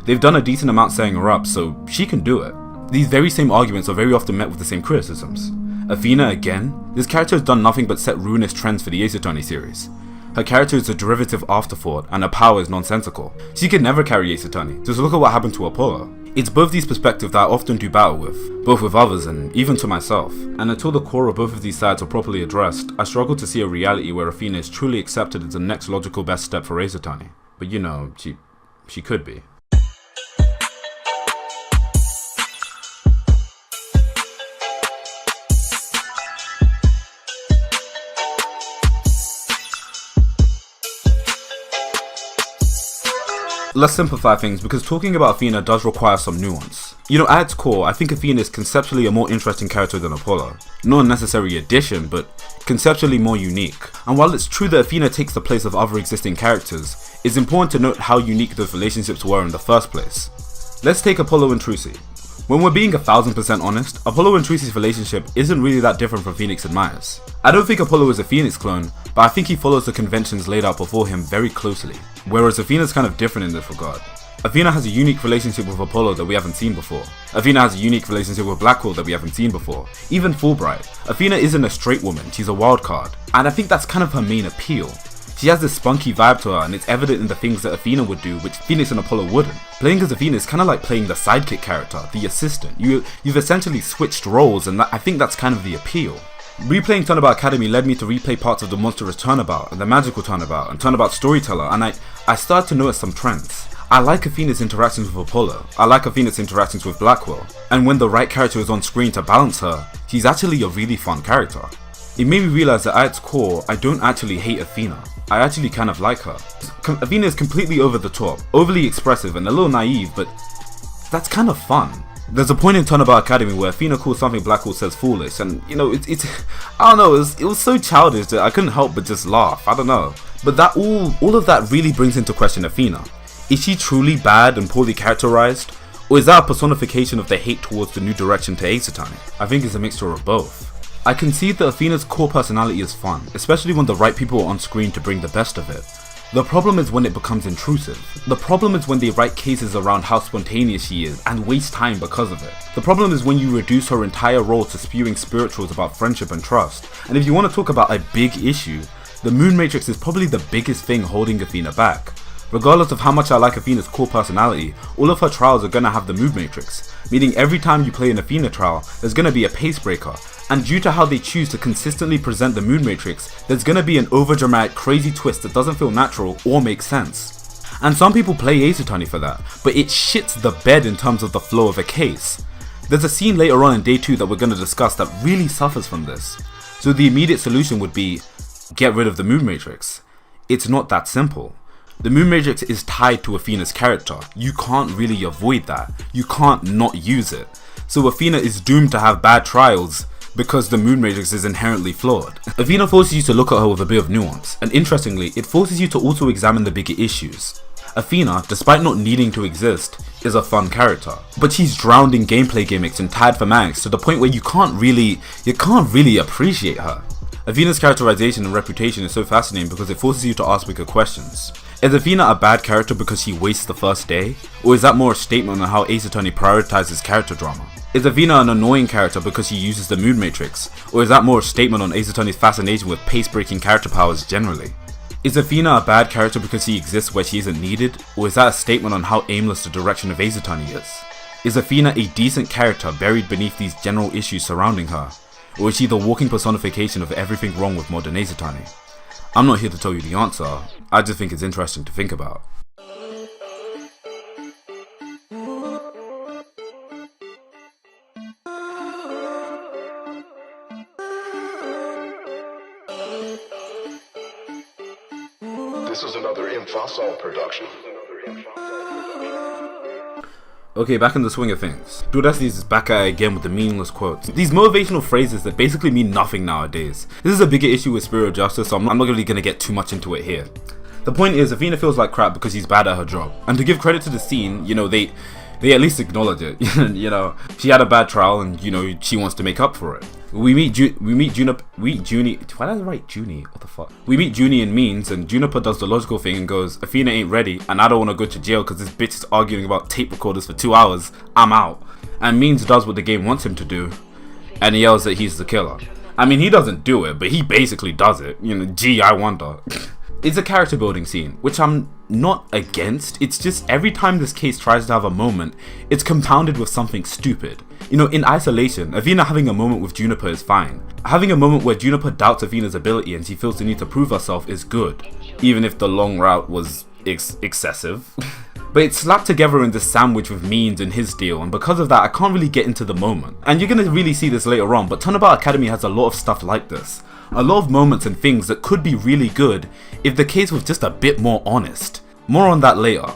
They've done a decent amount setting her up, so she can do it. These very same arguments are very often met with the same criticisms. Athena, again, this character has done nothing but set ruinous trends for the Ace Attorney series. Her character is a derivative afterthought, and her power is nonsensical. She could never carry Ace Attorney, just look at what happened to Apollo. It's both these perspectives that I often do battle with, both with others and even to myself. And until the core of both of these sides are properly addressed, I struggle to see a reality where Athena is truly accepted as the next logical best step for Ace Attorney. But she could be. Let's simplify things because talking about Athena does require some nuance. You know, at its core, I think Athena is conceptually a more interesting character than Apollo. Not a necessary addition, but conceptually more unique. And while it's true that Athena takes the place of other existing characters, it's important to note how unique those relationships were in the first place. Let's take Apollo and Trucy. When we're being 1000% honest, Apollo and Trucy's relationship isn't really that different from Phoenix and Maya's. I don't think Apollo is a Phoenix clone, but I think he follows the conventions laid out before him very closely, whereas Athena's kind of different in this regard. Athena has a unique relationship with Apollo that we haven't seen before. Athena has a unique relationship with Blackwell that we haven't seen before. Even Fulbright. Athena isn't a straight woman, she's a wild card. And I think that's kind of her main appeal. She has this spunky vibe to her, and it's evident in the things that Athena would do which Phoenix and Apollo wouldn't. Playing as Athena is kind of like playing the sidekick character, the assistant. You've essentially switched roles, and I think that's kind of the appeal. Replaying Turnabout Academy led me to replay parts of the monstrous Turnabout, and the magical Turnabout, and Turnabout Storyteller, and I started to notice some trends. I like Athena's interactions with Apollo, I like Athena's interactions with Blackwell, and when the right character is on screen to balance her, she's actually a really fun character. It made me realize that at its core, I don't actually hate Athena. I actually kind of like her. Athena is completely over the top, overly expressive and a little naive, but that's kind of fun. There's a point in Turnabout Academy where Athena calls something Blackwell says foolish, and you know, it's I don't know, it was so childish that I couldn't help but just laugh, I don't know. But that all of that really brings into question Athena. Is she truly bad and poorly characterized? Or is that a personification of the hate towards the new direction to Ace Attorney? I think it's a mixture of both. I concede that Athena's core personality is fun, especially when the right people are on screen to bring the best of it. The problem is when it becomes intrusive. The problem is when they write cases around how spontaneous she is and waste time because of it. The problem is when you reduce her entire role to spewing spirituals about friendship and trust. And if you want to talk about a big issue, the Moon Matrix is probably the biggest thing holding Athena back. Regardless of how much I like Athena's core personality, all of her trials are gonna have the Moon Matrix, meaning every time you play an Athena trial, there's gonna be a pace breaker, and due to how they choose to consistently present the Moon Matrix, there's gonna be an overdramatic crazy twist that doesn't feel natural or make sense. And some people play Ace Attorney for that, but it shits the bed in terms of the flow of a case. There's a scene later on in day 2 that we're gonna discuss that really suffers from this. So the immediate solution would be, get rid of the Moon Matrix. It's not that simple. The Moon Matrix is tied to Athena's character. You can't really avoid that. You can't not use it. So Athena is doomed to have bad trials because the Moon Matrix is inherently flawed. Athena forces you to look at her with a bit of nuance, and interestingly, it forces you to also examine the bigger issues. Athena, despite not needing to exist, is a fun character, but she's drowned in gameplay gimmicks and tired fanatics to the point where you can't really appreciate her. Athena's characterization and reputation is so fascinating because it forces you to ask bigger questions. Is Athena a bad character because she wastes the first day? Or is that more a statement on how Ace Attorney prioritizes character drama? Is Athena an annoying character because she uses the Moon Matrix? Or is that more a statement on Ace Attorney's fascination with pace-breaking character powers generally? Is Athena a bad character because she exists where she isn't needed? Or is that a statement on how aimless the direction of Ace Attorney is? Is Athena a decent character buried beneath these general issues surrounding her? Or is she the walking personification of everything wrong with modern Ace Attorney? I'm not here to tell you the answer, I just think it's interesting to think about. This is another Infosol production. Okay, back in the swing of things. Duodestes is back at it again with the meaningless quotes. These motivational phrases that basically mean nothing nowadays. This is a bigger issue with Spirit of Justice, so I'm not really going to get too much into it here. The point is, Athena feels like crap because she's bad at her job. And to give credit to the scene, you know, they at least acknowledge it. You know, she had a bad trial and, you know, she wants to make up for it. We meet Junie. Why did I write Junie? What the fuck? We meet Junie in Means, and Juniper does the logical thing and goes, Athena ain't ready, and I don't want to go to jail because this bitch is arguing about tape recorders for 2 hours. I'm out. And Means does what the game wants him to do, and he yells that he's the killer. I mean, he doesn't do it, but he basically does it. You know, gee, I wonder. It's a character building scene, which I'm not against. It's just every time this case tries to have a moment, it's compounded with something stupid. You know, in isolation, Athena having a moment with Juniper is fine. Having a moment where Juniper doubts Athena's ability and she feels the need to prove herself is good, even if the long route was excessive. But it's slapped together in this sandwich with Means and his deal, and because of that I can't really get into the moment. And you're gonna really see this later on, but Turnabout Academy has a lot of stuff like this. A lot of moments and things that could be really good if the case was just a bit more honest. More on that later.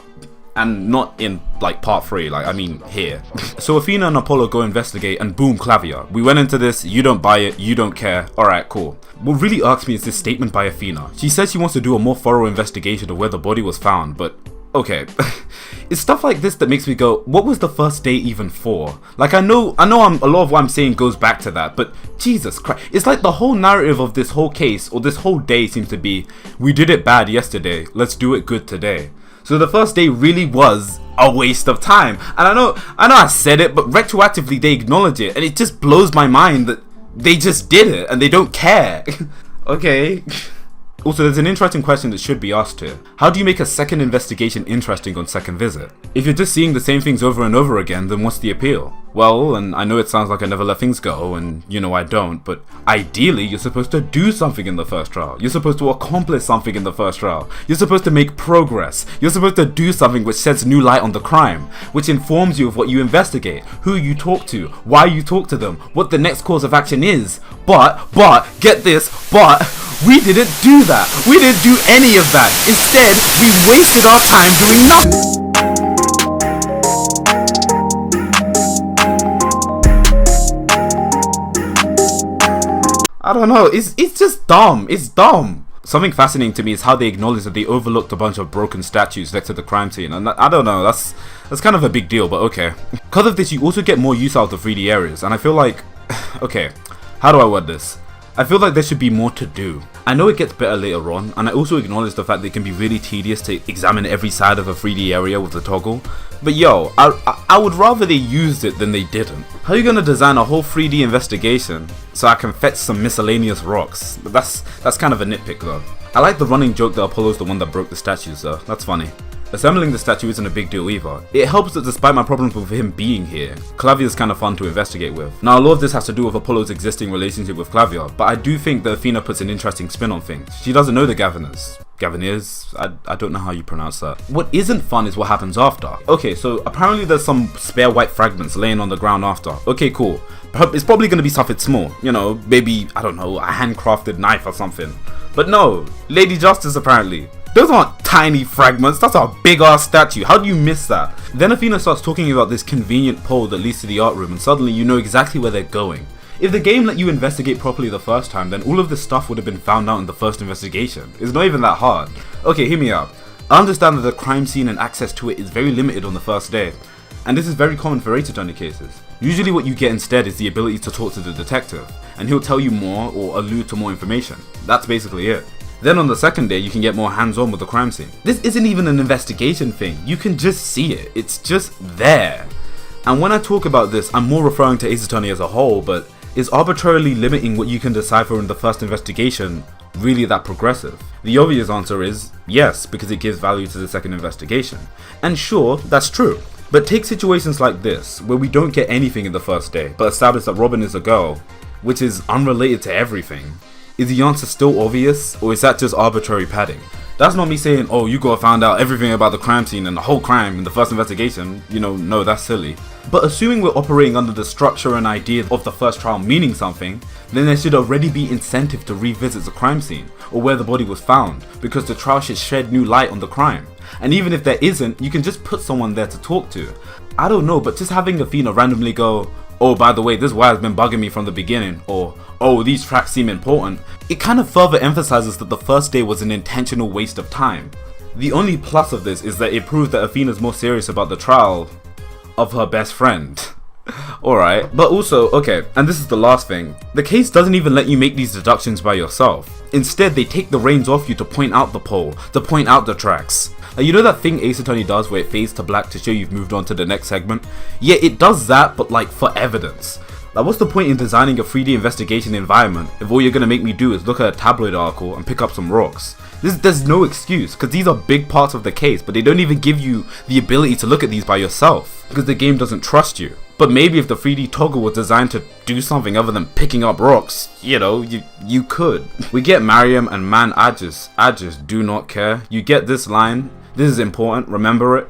And not in, like, part 3, like, I mean, here. So Athena and Apollo go investigate, and boom, Clavia. We went into this, you don't buy it, you don't care, alright, cool. What really irks me is this statement by Athena. She says she wants to do a more thorough investigation of where the body was found, but, okay. It's stuff like this that makes me go, what was the first day even for? Like, I know a lot of what I'm saying goes back to that, but Jesus Christ. It's like the whole narrative of this whole case, or this whole day seems to be, we did it bad yesterday, let's do it good today. So the first day really was a waste of time. And I know I said it, but retroactively they acknowledge it. And it just blows my mind that they just did it and they don't care. Okay. Also, there's an interesting question that should be asked here. How do you make a second investigation interesting on second visit? If you're just seeing the same things over and over again, then what's the appeal? Well, and I know it sounds like I never let things go, and you know I don't, but ideally you're supposed to do something in the first trial. You're supposed to accomplish something in the first trial. You're supposed to make progress. You're supposed to do something which sheds new light on the crime, which informs you of what you investigate, who you talk to, why you talk to them, what the next course of action is. But, get this, we didn't do that. We didn't do any of that. Instead, we wasted our time doing nothing. I don't know, it's just dumb. It's dumb. Something fascinating to me is how they acknowledge that they overlooked a bunch of broken statues next to the crime scene, and I don't know, that's kind of a big deal, but okay. Because of this, you also get more use out of the 3D areas, and I feel like, okay, how do I word this? I feel like there should be more to do. I know it gets better later on, and I also acknowledge the fact that it can be really tedious to examine every side of a 3D area with the toggle. But yo, I would rather they used it than they didn't. How are you gonna design a whole 3D investigation so I can fetch some miscellaneous rocks? But that's kind of a nitpick though. I like the running joke that Apollo's the one that broke the statues though, that's funny. Assembling the statue isn't a big deal either. It helps that despite my problems with him being here, Clavia is kind of fun to investigate with. Now a lot of this has to do with Apollo's existing relationship with Clavia, but I do think that Athena puts an interesting spin on things. She doesn't know the Gaviniers. I don't know how you pronounce that. What isn't fun is what happens after. Okay, so apparently there's some spare white fragments laying on the ground after. Okay, cool. It's probably going to be something small. You know, maybe, I don't know, a handcrafted knife or something. But no, Lady Justice apparently. Those aren't tiny fragments, that's a big ass statue. How do you miss that? Then Athena starts talking about this convenient pole that leads to the art room, and suddenly you know exactly where they're going. If the game let you investigate properly the first time, then all of this stuff would have been found out in the first investigation. It's not even that hard. Okay, hear me out. I understand that the crime scene and access to it is very limited on the first day, and this is very common for race attorney cases. Usually what you get instead is the ability to talk to the detective, and he'll tell you more or allude to more information. That's basically it. Then on the second day, you can get more hands-on with the crime scene. This isn't even an investigation thing, you can just see it, it's just there. And when I talk about this, I'm more referring to Ace Attorney as a whole, but is arbitrarily limiting what you can decipher in the first investigation really that progressive? The obvious answer is yes, because it gives value to the second investigation. And sure, that's true. But take situations like this, where we don't get anything in the first day, but establish that Robin is a girl, which is unrelated to everything. Is the answer still obvious, or is that just arbitrary padding? That's not me saying, oh, you gotta find out everything about the crime scene and the whole crime in the first investigation. You know, no, that's silly. But assuming we're operating under the structure and idea of the first trial meaning something, then there should already be incentive to revisit the crime scene, or where the body was found, because the trial should shed new light on the crime. And even if there isn't, you can just put someone there to talk to. I don't know, but just having Athena randomly go, oh, by the way, this wire's been bugging me from the beginning, or oh, these tracks seem important, it kind of further emphasizes that the first day was an intentional waste of time. The only plus of this is that it proves that Athena's more serious about the trial of her best friend. Alright, but also, okay, and this is the last thing, the case doesn't even let you make these deductions by yourself. Instead, they take the reins off you to point out the pole, to point out the tracks. Like, you know that thing Ace Attorney does where it fades to black to show you've moved on to the next segment? Yeah, it does that, but like for evidence. Like, what's the point in designing a 3D investigation environment if all you're gonna make me do is look at a tabloid article and pick up some rocks? There's no excuse, because these are big parts of the case, but they don't even give you the ability to look at these by yourself, because the game doesn't trust you. But maybe if the 3D toggle was designed to do something other than picking up rocks, you know, you could. We get Mariam, and man, I just do not care. You get this line, this is important, remember it.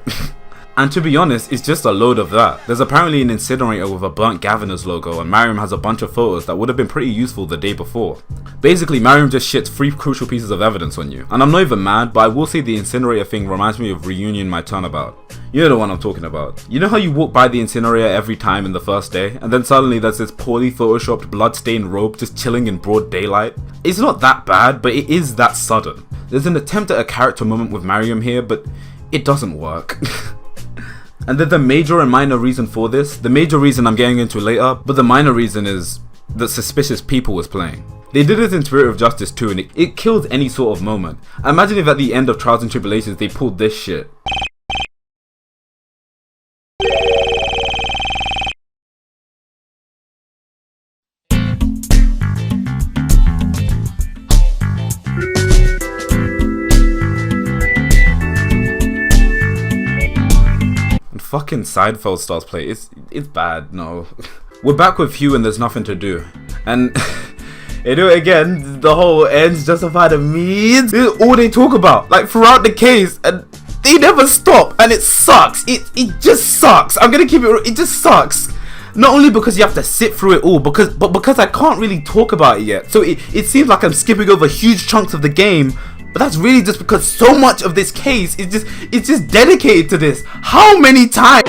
And to be honest, it's just a load of that. There's apparently an incinerator with a burnt Gaviner's logo, and Mariam has a bunch of photos that would have been pretty useful the day before. Basically, Mariam just shits 3 crucial pieces of evidence on you. And I'm not even mad, but I will say the incinerator thing reminds me of Reunion My Turnabout. You know the one I'm talking about. You know how you walk by the incinerator every time in the first day, and then suddenly there's this poorly photoshopped blood-stained robe just chilling in broad daylight? It's not that bad, but it is that sudden. There's an attempt at a character moment with Mariam here, but it doesn't work. And then the major and minor reason for this, the major reason I'm getting into later, but the minor reason is that Suspicious People was playing. They did it in Spirit of Justice too, and it killed any sort of moment. Imagine if at the end of Trials and Tribulations they pulled this shit. Fucking Seinfeld stars play. It's bad, no. We're back with Hugh and there's nothing to do. And they do it again, the whole ends justify the means. This is all they talk about, like throughout the case, and they never stop, and it sucks. It just sucks. I'm gonna keep it real, it just sucks. Not only because you have to sit through it all, but because I can't really talk about it yet. So it seems like I'm skipping over huge chunks of the game. But that's really just because so much of this case is just dedicated to this. How many times?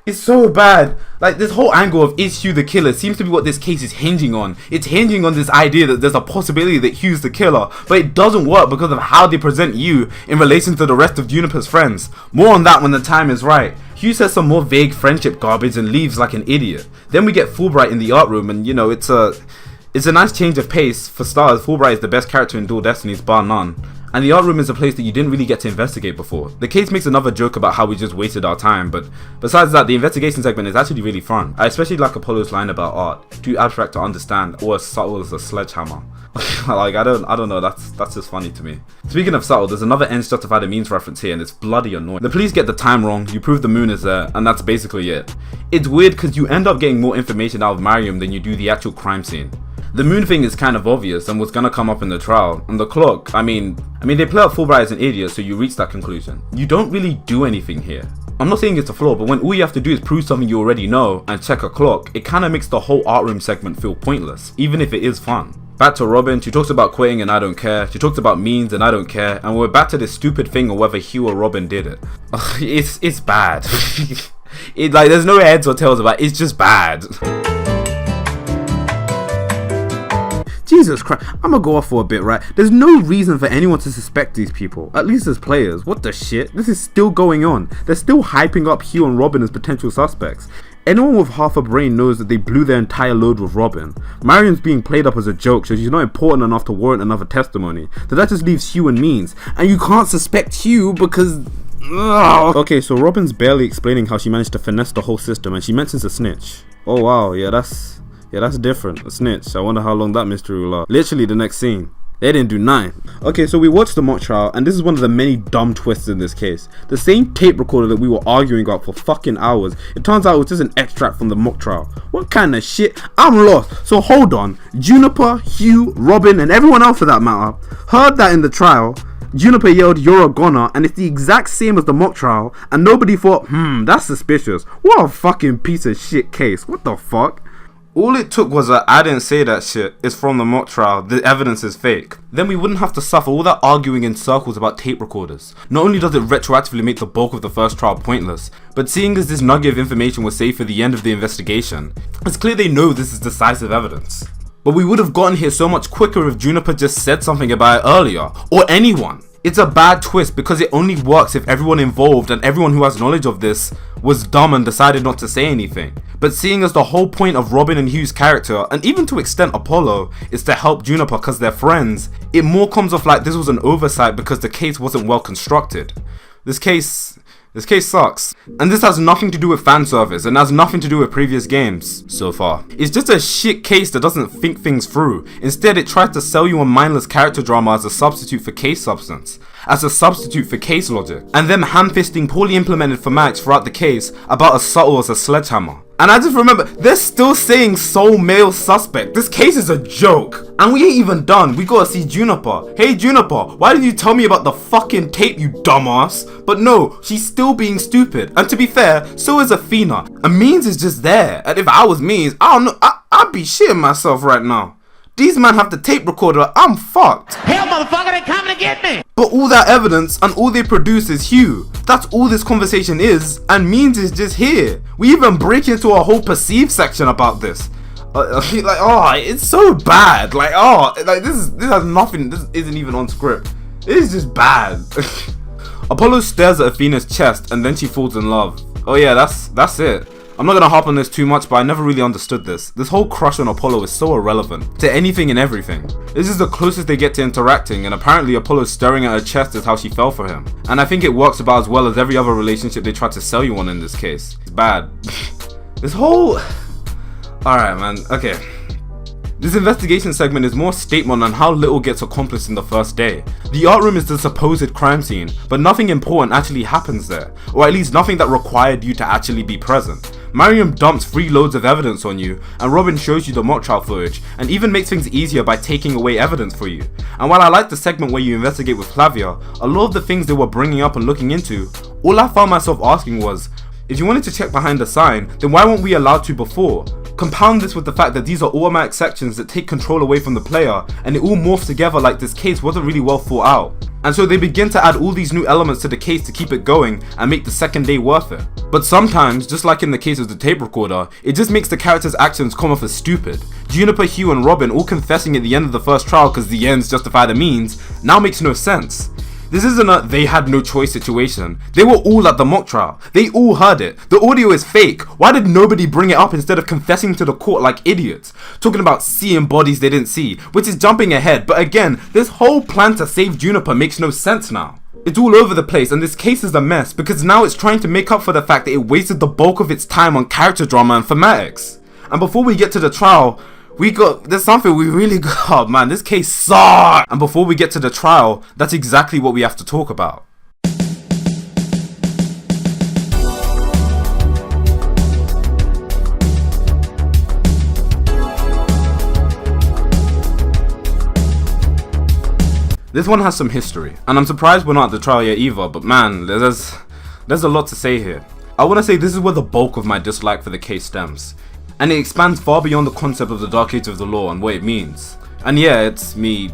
It's so bad. Like, this whole angle of is Hugh the killer seems to be what this case is hinging on. It's hinging on this idea that there's a possibility that Hugh's the killer, but it doesn't work because of how they present Hugh in relation to the rest of Juniper's friends. More on that when the time is right. Hugh says some more vague friendship garbage and leaves like an idiot. Then we get Fulbright in the art room, and you know, it's a nice change of pace. For stars, Fulbright is the best character in Dual Destinies bar none. And the art room is a place that you didn't really get to investigate before. The case makes another joke about how we just wasted our time, but besides that, the investigation segment is actually really fun. I especially like Apollo's line about art, too abstract to understand or as subtle as a sledgehammer. Like, I don't know, that's just funny to me. Speaking of subtle, there's another ends justify the means reference here, and it's bloody annoying. The police get the time wrong, you prove the moon is there, and that's basically it. It's weird because you end up getting more information out of Mariam than you do the actual crime scene. The moon thing is kind of obvious and was gonna come up in the trial, and the clock, I mean they play out Fulbright as an idiot, so you reach that conclusion. You don't really do anything here. I'm not saying it's a flaw, but when all you have to do is prove something you already know and check a clock, it kinda makes the whole art room segment feel pointless, even if it is fun. Back to Robin, she talks about quitting and I don't care, she talks about means and I don't care, and we're back to this stupid thing of whether Hugh or Robin did it. It's bad. Like, there's no heads or tails about it, it's just bad. Jesus Christ, I'm gonna go off for a bit, right? There's no reason for anyone to suspect these people, at least as players. What the shit? This is still going on. They're still hyping up Hugh and Robin as potential suspects. Anyone with half a brain knows that they blew their entire load with Robin. Mariam's being played up as a joke, so she's not important enough to warrant another testimony. So that just leaves Hugh and Means. And you can't suspect Hugh because... Ugh. Okay, so Robin's barely explaining how she managed to finesse the whole system, and she mentions a snitch. Oh wow, yeah, that's different. A snitch. I wonder how long that mystery will last. Literally the next scene. They didn't do 9. Okay, so we watched the mock trial, and this is one of the many dumb twists in this case. The same tape recorder that we were arguing about for fucking hours, it turns out it was just an extract from the mock trial. What kind of shit? I'm lost. So hold on. Juniper, Hugh, Robin, and everyone else for that matter heard that in the trial. Juniper yelled, "You're a goner," and it's the exact same as the mock trial, and nobody thought, that's suspicious. What a fucking piece of shit case. What the fuck? All it took was a "I didn't say that shit, it's from the mock trial, the evidence is fake." Then we wouldn't have to suffer all that arguing in circles about tape recorders. Not only does it retroactively make the bulk of the first trial pointless, but seeing as this nugget of information was saved for the end of the investigation, it's clear they know this is decisive evidence. But we would have gotten here so much quicker if Juniper just said something about it earlier, or anyone. It's a bad twist because it only works if everyone involved and everyone who has knowledge of this was dumb and decided not to say anything. But seeing as the whole point of Robin and Hugh's character, and even to extent Apollo, is to help Juniper because they're friends, it more comes off like this was an oversight because the case wasn't well constructed. This case sucks. And this has nothing to do with fan service and has nothing to do with previous games so far. It's just a shit case that doesn't think things through. Instead, it tries to sell you a mindless character drama as a substitute for case substance, as a substitute for case logic, and them ham-fisting poorly implemented thematics throughout the case about as subtle as a sledgehammer. And I just remember, they're still saying sole male suspect. This case is a joke. And we ain't even done. We gotta see Juniper. Hey Juniper, why didn't you tell me about the fucking tape, you dumbass? But no, she's still being stupid. And to be fair, so is Athena. And Means is just there. And if I was Means, I don't know, I'd be shitting myself right now. These men have the tape recorder, I'm fucked. Hell, motherfucker, they coming to get me! But all that evidence and all they produce is Hugh. That's all this conversation is, and Means is just here. We even break into a whole perceived section about this. It's so bad. This has nothing. This isn't even on script. It is just bad. Apollo stares at Athena's chest and then she falls in love. Oh yeah, that's it. I'm not gonna harp on this too much, but I never really understood this. This whole crush on Apollo is so irrelevant to anything and everything. This is the closest they get to interacting, and apparently Apollo staring at her chest is how she fell for him. And I think it works about as well as every other relationship they try to sell you on in this case. It's bad. This whole... Alright man, okay. This investigation segment is more statement on how little gets accomplished in the first day. The art room is the supposed crime scene, but nothing important actually happens there, or at least nothing that required you to actually be present. Mariam dumps 3 loads of evidence on you, and Robin shows you the mock trial footage, and even makes things easier by taking away evidence for you. And while I like the segment where you investigate with Flavia, a lot of the things they were bringing up and looking into, all I found myself asking was, if you wanted to check behind the sign, then why weren't we allowed to before? Compound this with the fact that these are automatic sections that take control away from the player, and it all morphs together like this case wasn't really well thought out. And so they begin to add all these new elements to the case to keep it going and make the second day worth it. But sometimes, just like in the case of the tape recorder, it just makes the characters' actions come off as stupid. Juniper, Hugh and Robin all confessing at the end of the first trial because the ends justify the means now makes no sense. This isn't a they had no choice situation. They were all at the mock trial. They all heard it. The audio is fake. Why did nobody bring it up instead of confessing to the court like idiots? Talking about seeing bodies they didn't see, which is jumping ahead, but again, this whole plan to save Juniper makes no sense now. It's all over the place, and this case is a mess because now it's trying to make up for the fact that it wasted the bulk of its time on character drama and thematics. And before we get to the trial, there's something we really got, man, this case sucks! And before we get to the trial, that's exactly what we have to talk about. This one has some history, and I'm surprised we're not at the trial yet either, but man, there's a lot to say here. I want to say this is where the bulk of my dislike for the case stems. And it expands far beyond the concept of the Dark Age of the Law and what it means. And yeah, it's me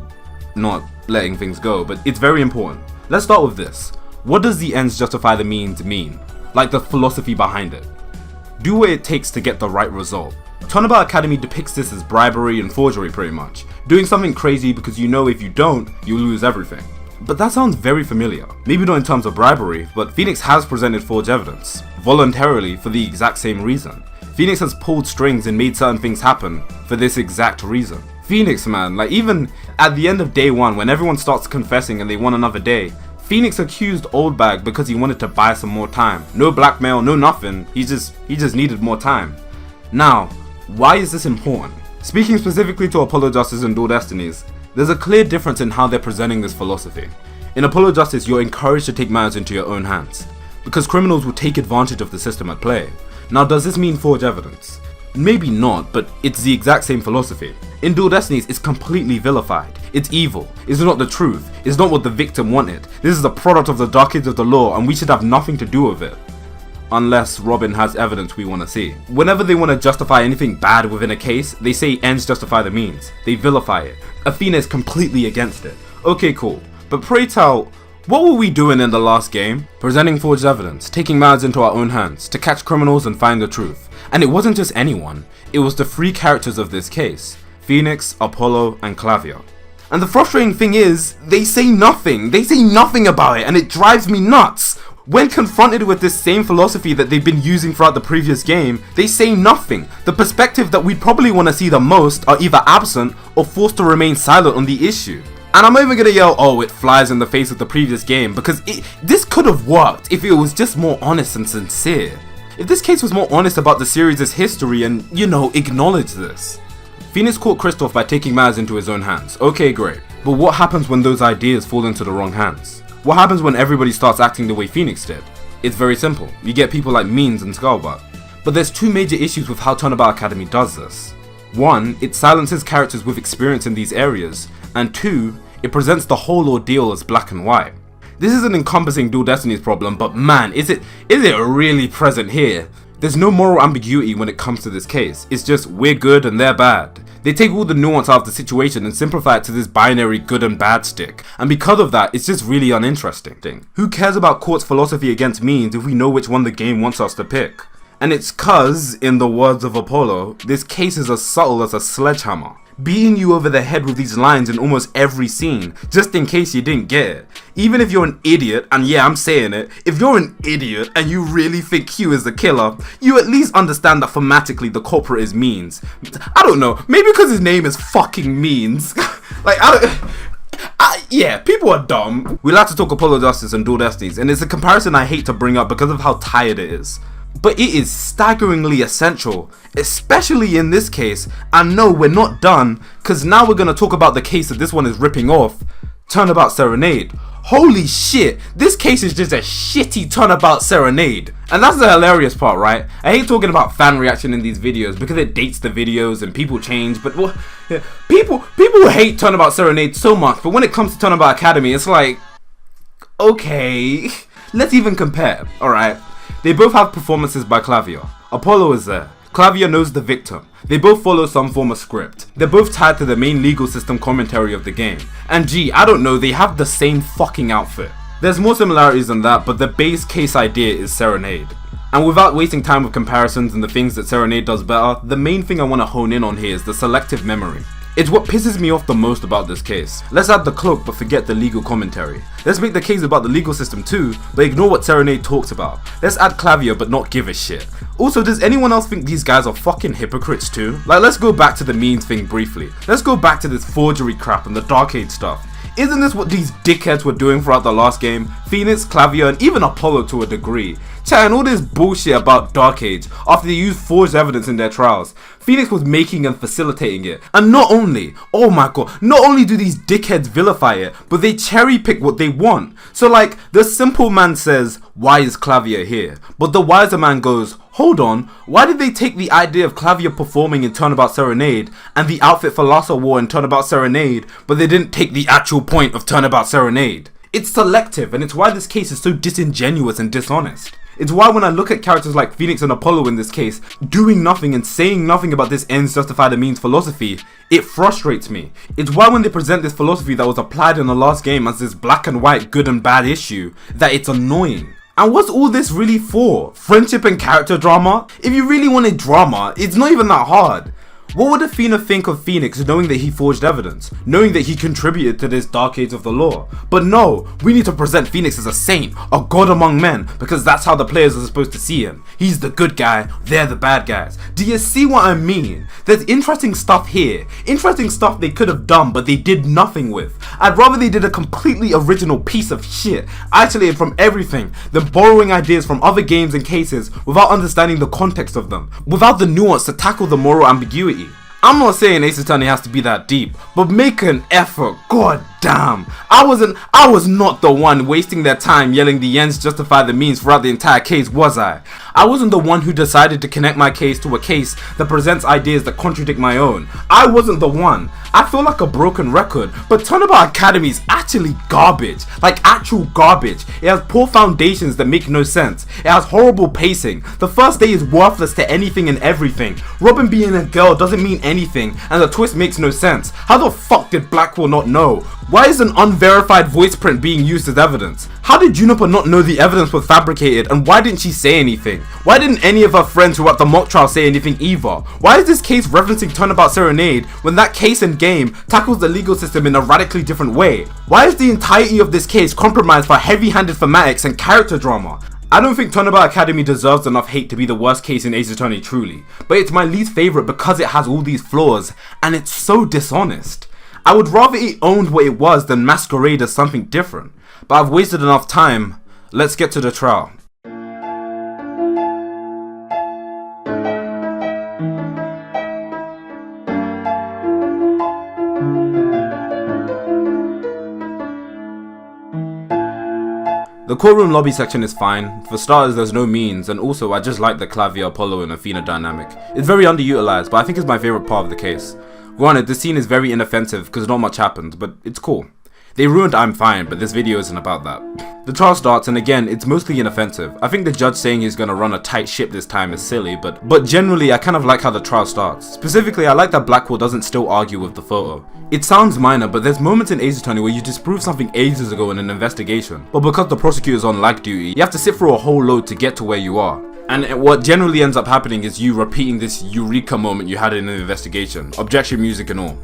not letting things go, but it's very important. Let's start with this. What does the ends justify the means mean? Like the philosophy behind it. Do what it takes to get the right result. Turnabout Academy depicts this as bribery and forgery pretty much. Doing something crazy because you know if you don't, you'll lose everything. But that sounds very familiar. Maybe not in terms of bribery, but Phoenix has presented forged evidence. Voluntarily for the exact same reason. Phoenix has pulled strings and made certain things happen for this exact reason. Phoenix, man, like even at the end of day 1 when everyone starts confessing and they want another day, Phoenix accused Oldbag because he wanted to buy some more time. No blackmail, no nothing, he just needed more time. Now, why is this important? Speaking specifically to Apollo Justice and Dual Destinies, there's a clear difference in how they're presenting this philosophy. In Apollo Justice, you're encouraged to take matters into your own hands, because criminals will take advantage of the system at play. Now, does this mean forged evidence? Maybe not, but it's the exact same philosophy. In Dual Destinies, it's completely vilified. It's evil. It's not the truth. It's not what the victim wanted. This is a product of the Dark Age of the Law, and we should have nothing to do with it. Unless Robin has evidence we want to see. Whenever they want to justify anything bad within a case, they say ends justify the means. They vilify it. Athena is completely against it. Okay, cool. But pray tell, what were we doing in the last game? Presenting forged evidence, taking matters into our own hands, to catch criminals and find the truth. And it wasn't just anyone, it was the 3 characters of this case. Phoenix, Apollo, and Clavia. And the frustrating thing is, they say nothing about it, and it drives me nuts. When confronted with this same philosophy that they've been using throughout the previous game, they say nothing. The perspective that we'd probably want to see the most are either absent or forced to remain silent on the issue. And I'm not even gonna yell, oh, it flies in the face of the previous game, because this could have worked if it was just more honest and sincere. If this case was more honest about the series' history and, you know, acknowledge this. Phoenix caught Kristoff by taking matters into his own hands. Okay, great. But what happens when those ideas fall into the wrong hands? What happens when everybody starts acting the way Phoenix did? It's very simple. You get people like Means and Skullbutt. But there's two major issues with how Turnabout Academy does this. One, it silences characters with experience in these areas, and two, it presents the whole ordeal as black and white. This is an encompassing Dual Destinies problem, but man, is it really present here? There's no moral ambiguity when it comes to this case. It's just we're good and they're bad. They take all the nuance out of the situation and simplify it to this binary good and bad stick. And because of that, it's just really uninteresting. Who cares about court's philosophy against means if we know which one the game wants us to pick? And it's cause, in the words of Apollo, this case is as subtle as a sledgehammer, beating you over the head with these lines in almost every scene, just in case you didn't get it. Even if you're an idiot, and yeah, I'm saying it, if you're an idiot and you really think Q is the killer, you at least understand that thematically the culprit is Means. I don't know, maybe because his name is fucking Means. Yeah, people are dumb. We like to talk Apollo Justice and Dual Destinies, and it's a comparison I hate to bring up because of how tired it is. But it is staggeringly essential, especially in this case. And no, we're not done, cause now we're gonna talk about the case that this one is ripping off, Turnabout Serenade. Holy shit, this case is just a shitty Turnabout Serenade. And that's the hilarious part, right? I hate talking about fan reaction in these videos because it dates the videos and people change, but people hate Turnabout Serenade so much, but when it comes to Turnabout Academy, it's like, okay, let's even compare, alright? They both have performances by Clavier. Apollo is there. Clavier knows the victim. They both follow some form of script. They're both tied to the main legal system commentary of the game. And gee, I don't know, they have the same fucking outfit. There's more similarities than that, but the base case idea is Serenade. And without wasting time with comparisons and the things that Serenade does better, the main thing I want to hone in on here is the selective memory. It's what pisses me off the most about this case. Let's add the cloak but forget the legal commentary. Let's make the case about the legal system too, but ignore what Serenade talks about. Let's add Clavier but not give a shit. Also, does anyone else think these guys are fucking hypocrites too? Like, let's go back to the Means thing briefly. Let's go back to this forgery crap and the Dark Age stuff. Isn't this what these dickheads were doing throughout the last game? Phoenix, Clavier, and even Apollo to a degree. Chatting all this bullshit about Dark Age after they used forged evidence in their trials. Phoenix was making and facilitating it. And not only, oh my god, not only do these dickheads vilify it, but they cherry pick what they want. So like, the simple man says, why is Clavier here? But the wiser man goes, hold on, why did they take the idea of Clavier performing in Turnabout Serenade and the outfit for Lhasa wore in Turnabout Serenade, but they didn't take the actual point of Turnabout Serenade? It's selective, and it's why this case is so disingenuous and dishonest. It's why when I look at characters like Phoenix and Apollo in this case, doing nothing and saying nothing about this ends justify the means philosophy, it frustrates me. It's why when they present this philosophy that was applied in the last game as this black and white good and bad issue, that it's annoying. And what's all this really for? Friendship and character drama? If you really wanted drama, it's not even that hard. What would Athena think of Phoenix knowing that he forged evidence? Knowing that he contributed to this Dark Age of the law? But no, we need to present Phoenix as a saint, a god among men, because that's how the players are supposed to see him. He's the good guy, they're the bad guys. Do you see what I mean? There's interesting stuff here. Interesting stuff they could have done, but they did nothing with. I'd rather they did a completely original piece of shit, isolated from everything, than borrowing ideas from other games and cases without understanding the context of them, without the nuance to tackle the moral ambiguity. I'm not saying Ace Attorney has to be that deep, but make an effort, god damn. I was not the one wasting their time yelling the ends justify the means throughout the entire case, was I? I wasn't the one who decided to connect my case to a case that presents ideas that contradict my own. I wasn't the one. I feel like a broken record, but Turnabout Academy is actually garbage, like actual garbage. It has poor foundations that make no sense. It has horrible pacing. The first day is worthless to anything and everything. Robin being a girl doesn't mean anything, and the twist makes no sense. How the fuck did Blackwell not know? Why is an unverified voice print being used as evidence? How did Juniper not know the evidence was fabricated, and why didn't she say anything? Why didn't any of her friends who were at the mock trial say anything either? Why is this case referencing Turnabout Serenade when that case and game tackles the legal system in a radically different way? Why is the entirety of this case compromised for heavy-handed thematics and character drama? I don't think Turnabout Academy deserves enough hate to be the worst case in Ace Attorney truly, but it's my least favourite because it has all these flaws, and it's so dishonest. I would rather it owned what it was than masquerade as something different, but I've wasted enough time. Let's get to the trial. The courtroom lobby section is fine. For starters, there's no means, and also I just like the Clavier, Apollo, and Athena dynamic. It's very underutilized, but I think it's my favorite part of the case. Granted, this scene is very inoffensive because not much happens, but it's cool. They ruined I'm fine, but this video isn't about that. The trial starts, and again, it's mostly inoffensive. I think the judge saying he's gonna run a tight ship this time is silly, but generally I kind of like how the trial starts. Specifically, I like that Blackwell doesn't still argue with the photo. It sounds minor, but there's moments in Ace Attorney where you disprove something ages ago in an investigation, but because the prosecutor's on lag duty, you have to sit through a whole load to get to where you are. And what generally ends up happening is you repeating this eureka moment you had in an investigation, objection music and all.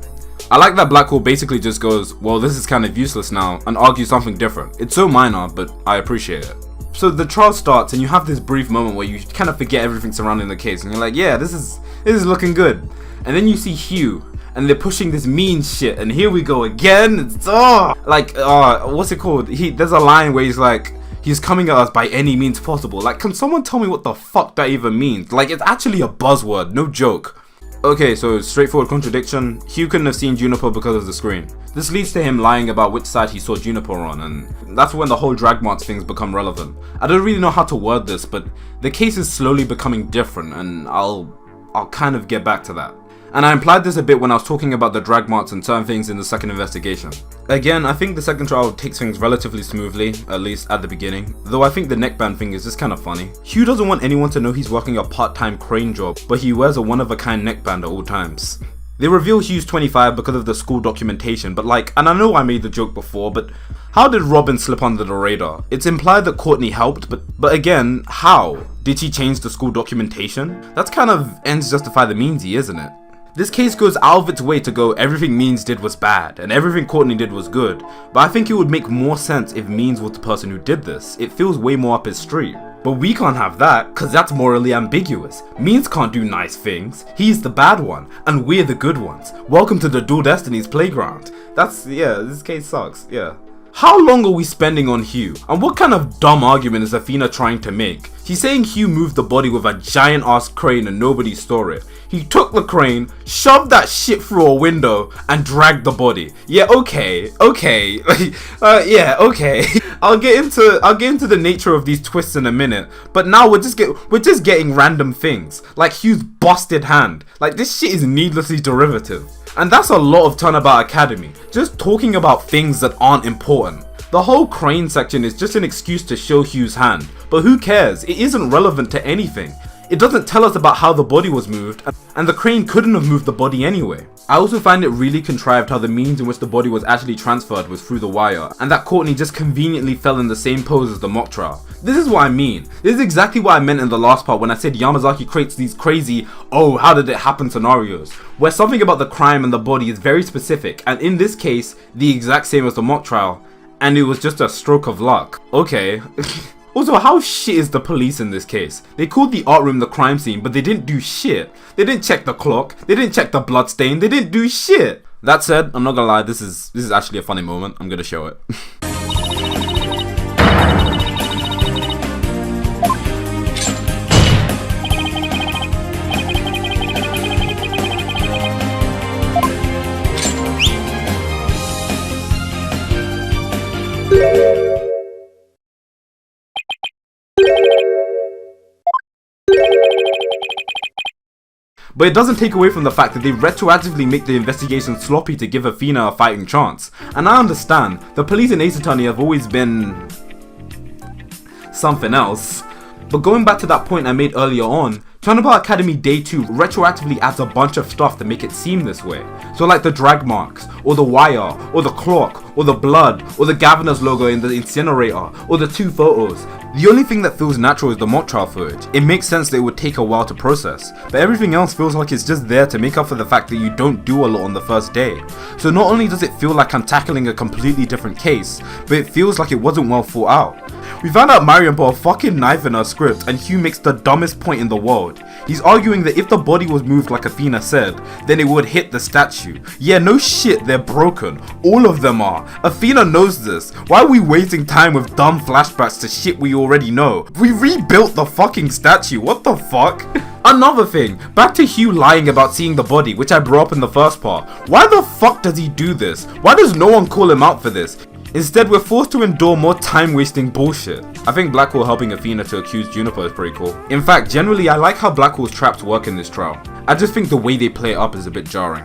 I like that Blackwell basically just goes, well, this is kind of useless now, and argues something different. It's so minor, but I appreciate it. So the trial starts, and you have this brief moment where you kind of forget everything surrounding the case, and you're like, yeah, this is looking good. And then you see Hugh, and they're pushing this mean shit, and here we go again. It's what's it called? There's a line where he's like, he's coming at us by any means possible. Like, can someone tell me what the fuck that even means? Like, it's actually a buzzword, no joke. Okay, so straightforward contradiction. Hugh couldn't have seen Juniper because of the screen. This leads to him lying about which side he saw Juniper on, and that's when the whole drag march things become relevant. I don't really know how to word this, but the case is slowly becoming different, and I'll kind of get back to that. And I implied this a bit when I was talking about the drag marks and certain things in the second investigation. Again, I think the second trial takes things relatively smoothly, at least at the beginning, though I think the neckband thing is just kind of funny. Hugh doesn't want anyone to know he's working a part-time crane job, but he wears a one-of-a-kind neckband at all times. They reveal Hugh's 25 because of the school documentation, but like, and I know I made the joke before, but how did Robin slip under the radar? It's implied that Courtney helped, but again, how? Did she change the school documentation? That's kind of ends justify the meansy, isn't it? This case goes out of its way to go everything Means did was bad, and everything Courtney did was good, but I think it would make more sense if Means was the person who did this. It feels way more up his street. But we can't have that, cause that's morally ambiguous. Means can't do nice things. He's the bad one, and we're the good ones. Welcome to the Dual Destinies playground. This case sucks, yeah. How long are we spending on Hugh? And what kind of dumb argument is Athena trying to make? She's saying Hugh moved the body with a giant ass crane and nobody saw it. He took the crane, shoved that shit through a window, and dragged the body. Yeah, okay. Yeah, okay. I'll get into the nature of these twists in a minute. But now we're just getting random things. Like Hugh's busted hand. Like, this shit is needlessly derivative. And that's a lot of Turnabout Academy. Just talking about things that aren't important. The whole crane section is just an excuse to show Hugh's hand. But who cares? It isn't relevant to anything. It doesn't tell us about how the body was moved, and the crane couldn't have moved the body anyway. I also find it really contrived how the means in which the body was actually transferred was through the wire, and that Courtney just conveniently fell in the same pose as the mock trial. This is what I mean. This is exactly what I meant in the last part when I said Yamazaki creates these crazy, oh, how did it happen scenarios, where something about the crime and the body is very specific, and in this case, the exact same as the mock trial, and it was just a stroke of luck. Okay. Also, how shit is the police in this case? They called the art room the crime scene, but they didn't do shit. They didn't check the clock, they didn't check the blood stain, they didn't do shit. That said, I'm not gonna lie, this is actually a funny moment. I'm gonna show it. But it doesn't take away from the fact that they retroactively make the investigation sloppy to give Athena a fighting chance. And I understand, the police in Ace Attorney have always been something else. But going back to that point I made earlier on, Turnabout Academy Day 2 retroactively adds a bunch of stuff to make it seem this way. So like the drag marks, or the wire, or the clock, or the blood, or the governor's logo in the incinerator, or the two photos. The only thing that feels natural is the mock trial footage. It makes sense that it would take a while to process, but everything else feels like it's just there to make up for the fact that you don't do a lot on the first day. So not only does it feel like I'm tackling a completely different case, but it feels like it wasn't well thought out. We found out Marion put a fucking knife in her script, and Hugh makes the dumbest point in the world. He's arguing that if the body was moved like Athena said, then it would hit the statue. Yeah, no shit, they're broken. All of them are. Athena knows this. Why are we wasting time with dumb flashbacks to shit we already know? We rebuilt the fucking statue, what the fuck? Another thing, back to Hugh lying about seeing the body, which I brought up in the first part. Why the fuck does he do this? Why does no one call him out for this? Instead, we're forced to endure more time-wasting bullshit. I think Blackwall helping Athena to accuse Juniper is pretty cool. In fact, generally I like how Blackwall's traps work in this trial. I just think the way they play it up is a bit jarring.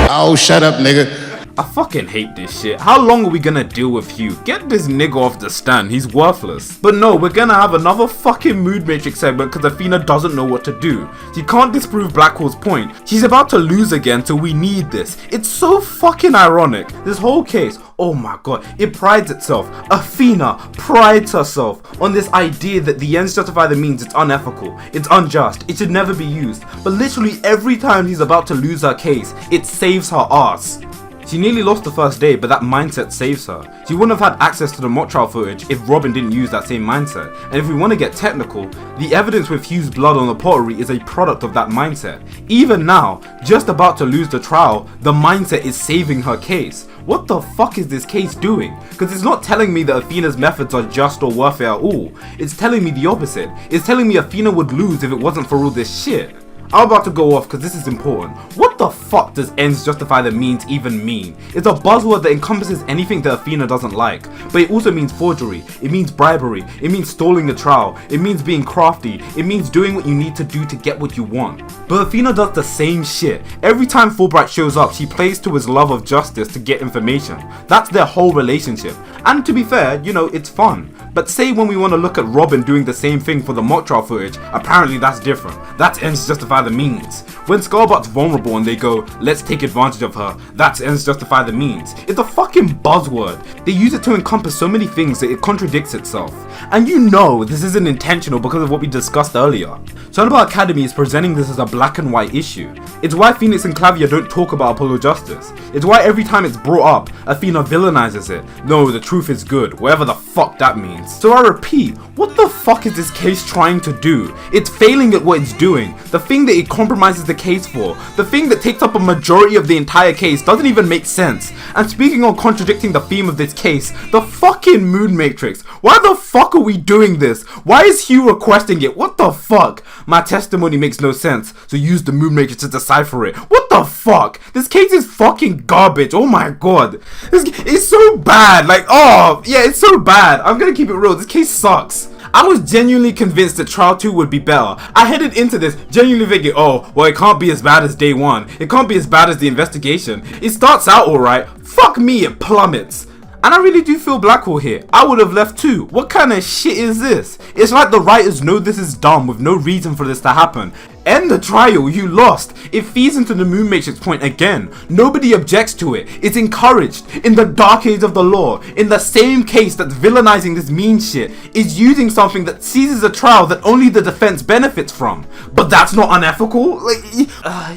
Oh, shut up, nigga. I fucking hate this shit. How long are we gonna deal with Hugh? Get this nigga off the stand, he's worthless. But no, we're gonna have another fucking mood matrix segment because Athena doesn't know what to do. She can't disprove Blackwall's point. She's about to lose again, so we need this. It's so fucking ironic. This whole case, oh my god, it prides itself. Athena prides herself on this idea that the ends justify the means. It's unethical, it's unjust, it should never be used. But literally every time she's about to lose her case, it saves her ass. She nearly lost the first day, but that mindset saves her. She wouldn't have had access to the mock trial footage if Robin didn't use that same mindset. And if we want to get technical, the evidence with Hugh's blood on the pottery is a product of that mindset. Even now, just about to lose the trial, the mindset is saving her case. What the fuck is this case doing? Because it's not telling me that Athena's methods are just or worth it at all. It's telling me the opposite. It's telling me Athena would lose if it wasn't for all this shit. I'm about to go off because this is important. What the fuck does ends justify the means even mean? It's a buzzword that encompasses anything that Athena doesn't like, but it also means forgery, it means bribery, it means stalling the trial, it means being crafty, it means doing what you need to do to get what you want. But Athena does the same shit. Every time Fulbright shows up, she plays to his love of justice to get information. That's their whole relationship. And to be fair, you know, it's fun. But say when we want to look at Robin doing the same thing for the mock trial footage, apparently that's different. That's ends justify the means. When Scarbutt's vulnerable and they go, let's take advantage of her, that's ends justify the means. It's a fucking buzzword. They use it to encompass so many things that it contradicts itself. And you know this isn't intentional because of what we discussed earlier. Turnabout Academy is presenting this as a black and white issue. It's why Phoenix and Clavia don't talk about Apollo Justice. It's why every time it's brought up, Athena villainizes it. No, the truth is good, whatever the fuck that means. So I repeat, what the fuck is this case trying to do? It's failing at what it's doing. The thing that it compromises the case for, the thing that takes up a majority of the entire case doesn't even make sense. And speaking on contradicting the theme of this case, the fucking mood matrix. Why the fuck are we doing this? Why is Hugh requesting it? What the fuck? My testimony makes no sense, so use the mood matrix to decipher it. What the fuck? This case is fucking garbage. Oh my god. It's so bad. Like, oh, yeah, it's so bad. I'm gonna keep it real. This case sucks. I was genuinely convinced that Trial 2 would be better. I headed into this genuinely thinking, oh, well, it can't be as bad as day 1. It can't be as bad as the investigation. It starts out alright. Fuck me, it plummets. And I really do feel Blackwall here. I would have left too. What kind of shit is this? It's like the writers know this is dumb with no reason for this to happen. End the trial, you lost. It feeds into the moon matrix point again. Nobody objects to it. It's encouraged. In the dark age of the law, in the same case that's villainizing this mean shit, is using something that seizes a trial that only the defense benefits from. But that's not unethical? Like,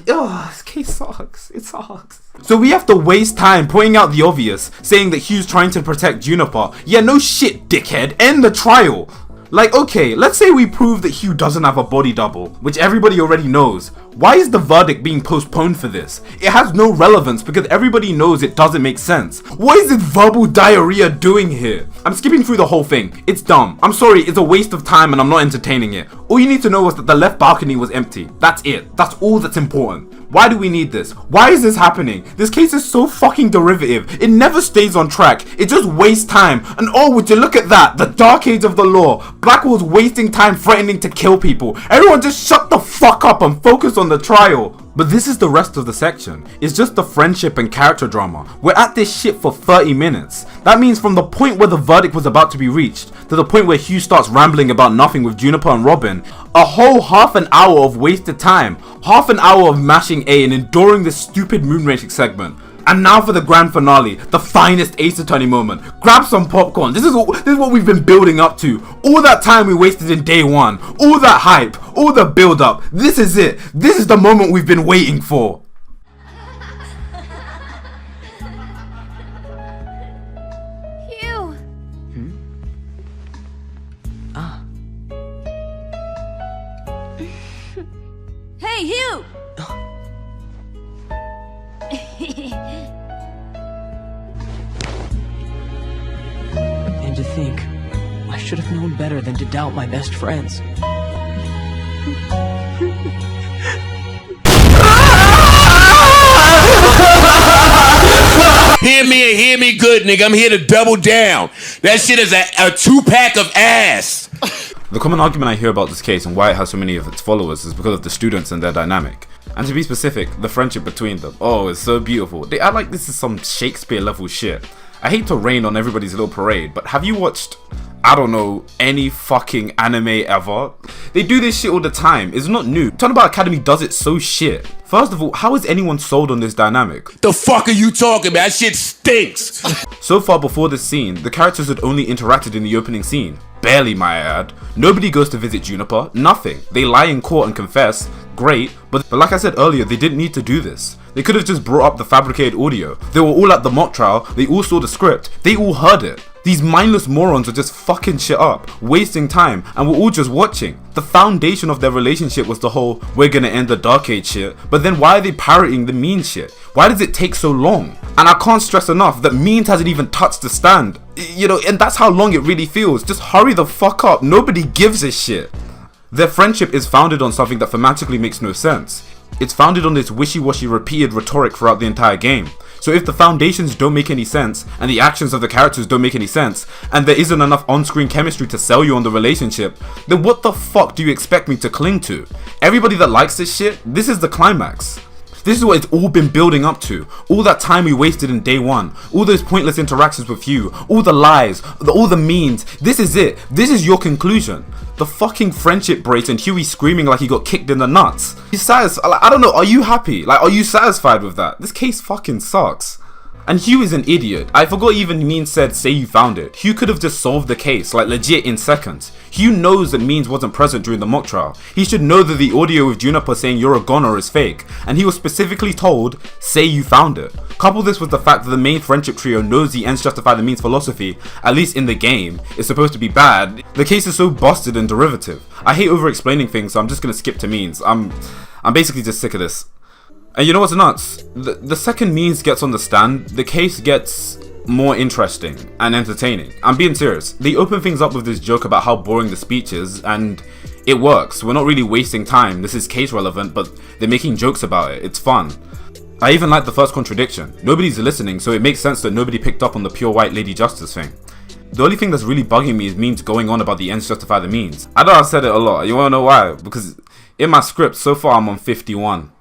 this case sucks. It sucks. So we have to waste time pointing out the obvious, saying that Hugh's trying to protect Juniper. Yeah, no shit, dickhead. End the trial. Like, okay, let's say we prove that Hugh doesn't have a body double, which everybody already knows. Why is the verdict being postponed for this? It has no relevance because everybody knows it doesn't make sense. What is this verbal diarrhea doing here? I'm skipping through the whole thing. It's dumb. I'm sorry, it's a waste of time and I'm not entertaining it. All you need to know is that the left balcony was empty. That's it. That's all that's important. Why do we need this? Why is this happening? This case is so fucking derivative. It never stays on track. It just wastes time. And oh, would you look at that? The dark age of the law. Blackwall's wasting time threatening to kill people. Everyone just shut the fuck up and focus on the trial. But this is the rest of the section. It's just the friendship and character drama. We're at this shit for 30 minutes. That means from the point where the verdict was about to be reached to the point where Hugh starts rambling about nothing with Juniper and Robin, a whole half an hour of wasted time. Half an hour of mashing A and enduring this stupid moon matrix segment. And now for the grand finale, the finest Ace Attorney moment. Grab some popcorn. This is what we've been building up to. All that time we wasted in day 1. All that hype. All the build up. This is it. This is the moment we've been waiting for. Hugh! Hey, Hugh! And to think, should have known better than to doubt my best friends. Hear me and hear me good, nigga. I'm here to double down. That shit is a 2-pack of ass. The common argument I hear about this case and why it has so many of its followers is because of the students and their dynamic. And to be specific, the friendship between them. Oh, it's so beautiful. They act like this is some Shakespeare level shit. I hate to rain on everybody's little parade, but have you watched, I don't know, any fucking anime ever? They do this shit all the time. It's not new. Turnabout Academy does it so shit. First of all, how is anyone sold on this dynamic? The fuck are you talking about? That shit stinks. So far before this scene, the characters had only interacted in the opening scene. Barely, might I add. Nobody goes to visit Juniper, nothing. They lie in court and confess, great, but like I said earlier, they didn't need to do this. They could have just brought up the fabricated audio. They were all at the mock trial, they all saw the script, they all heard it. These mindless morons are just fucking shit up, wasting time, and we're all just watching. The foundation of their relationship was the whole, we're gonna end the Dark Age shit, but then why are they parroting the mean shit? Why does it take so long? And I can't stress enough that means hasn't even touched the stand. You know, and that's how long it really feels. Just hurry the fuck up, nobody gives a shit. Their friendship is founded on something that thematically makes no sense. It's founded on this wishy-washy repeated rhetoric throughout the entire game. So if the foundations don't make any sense, and the actions of the characters don't make any sense, and there isn't enough on-screen chemistry to sell you on the relationship, then what the fuck do you expect me to cling to? Everybody that likes this shit, this is the climax. This is what it's all been building up to. All that time we wasted in day one, all those pointless interactions with you, all the lies, all the memes, this is it. This is your conclusion. The fucking friendship breaks and Huey screaming like he got kicked in the nuts. He's satisfied. Like, I don't know, are you happy? Like, are you satisfied with that? This case fucking sucks. And Hugh is an idiot. I forgot even Means said, say you found it. Hugh could have just solved the case, like legit in seconds. Hugh knows that Means wasn't present during the mock trial. He should know that the audio with Juniper saying you're a goner is fake. And he was specifically told, say you found it. Couple this with the fact that the main friendship trio knows the ends justify the means philosophy, at least in the game, is supposed to be bad. The case is so busted and derivative. I hate over explaining things, so I'm just gonna skip to Means. I'm basically just sick of this. And you know what's nuts? The second Means gets on the stand, the case gets more interesting and entertaining. I'm being serious. They open things up with this joke about how boring the speech is, and it works. We're not really wasting time. This is case relevant, but they're making jokes about it. It's fun. I even like the first contradiction. Nobody's listening, so it makes sense that nobody picked up on the pure white lady justice thing. The only thing that's really bugging me is Means going on about the ends justify the means. I know I've said it a lot. You wanna know why? Because in my script, so far I'm on 51.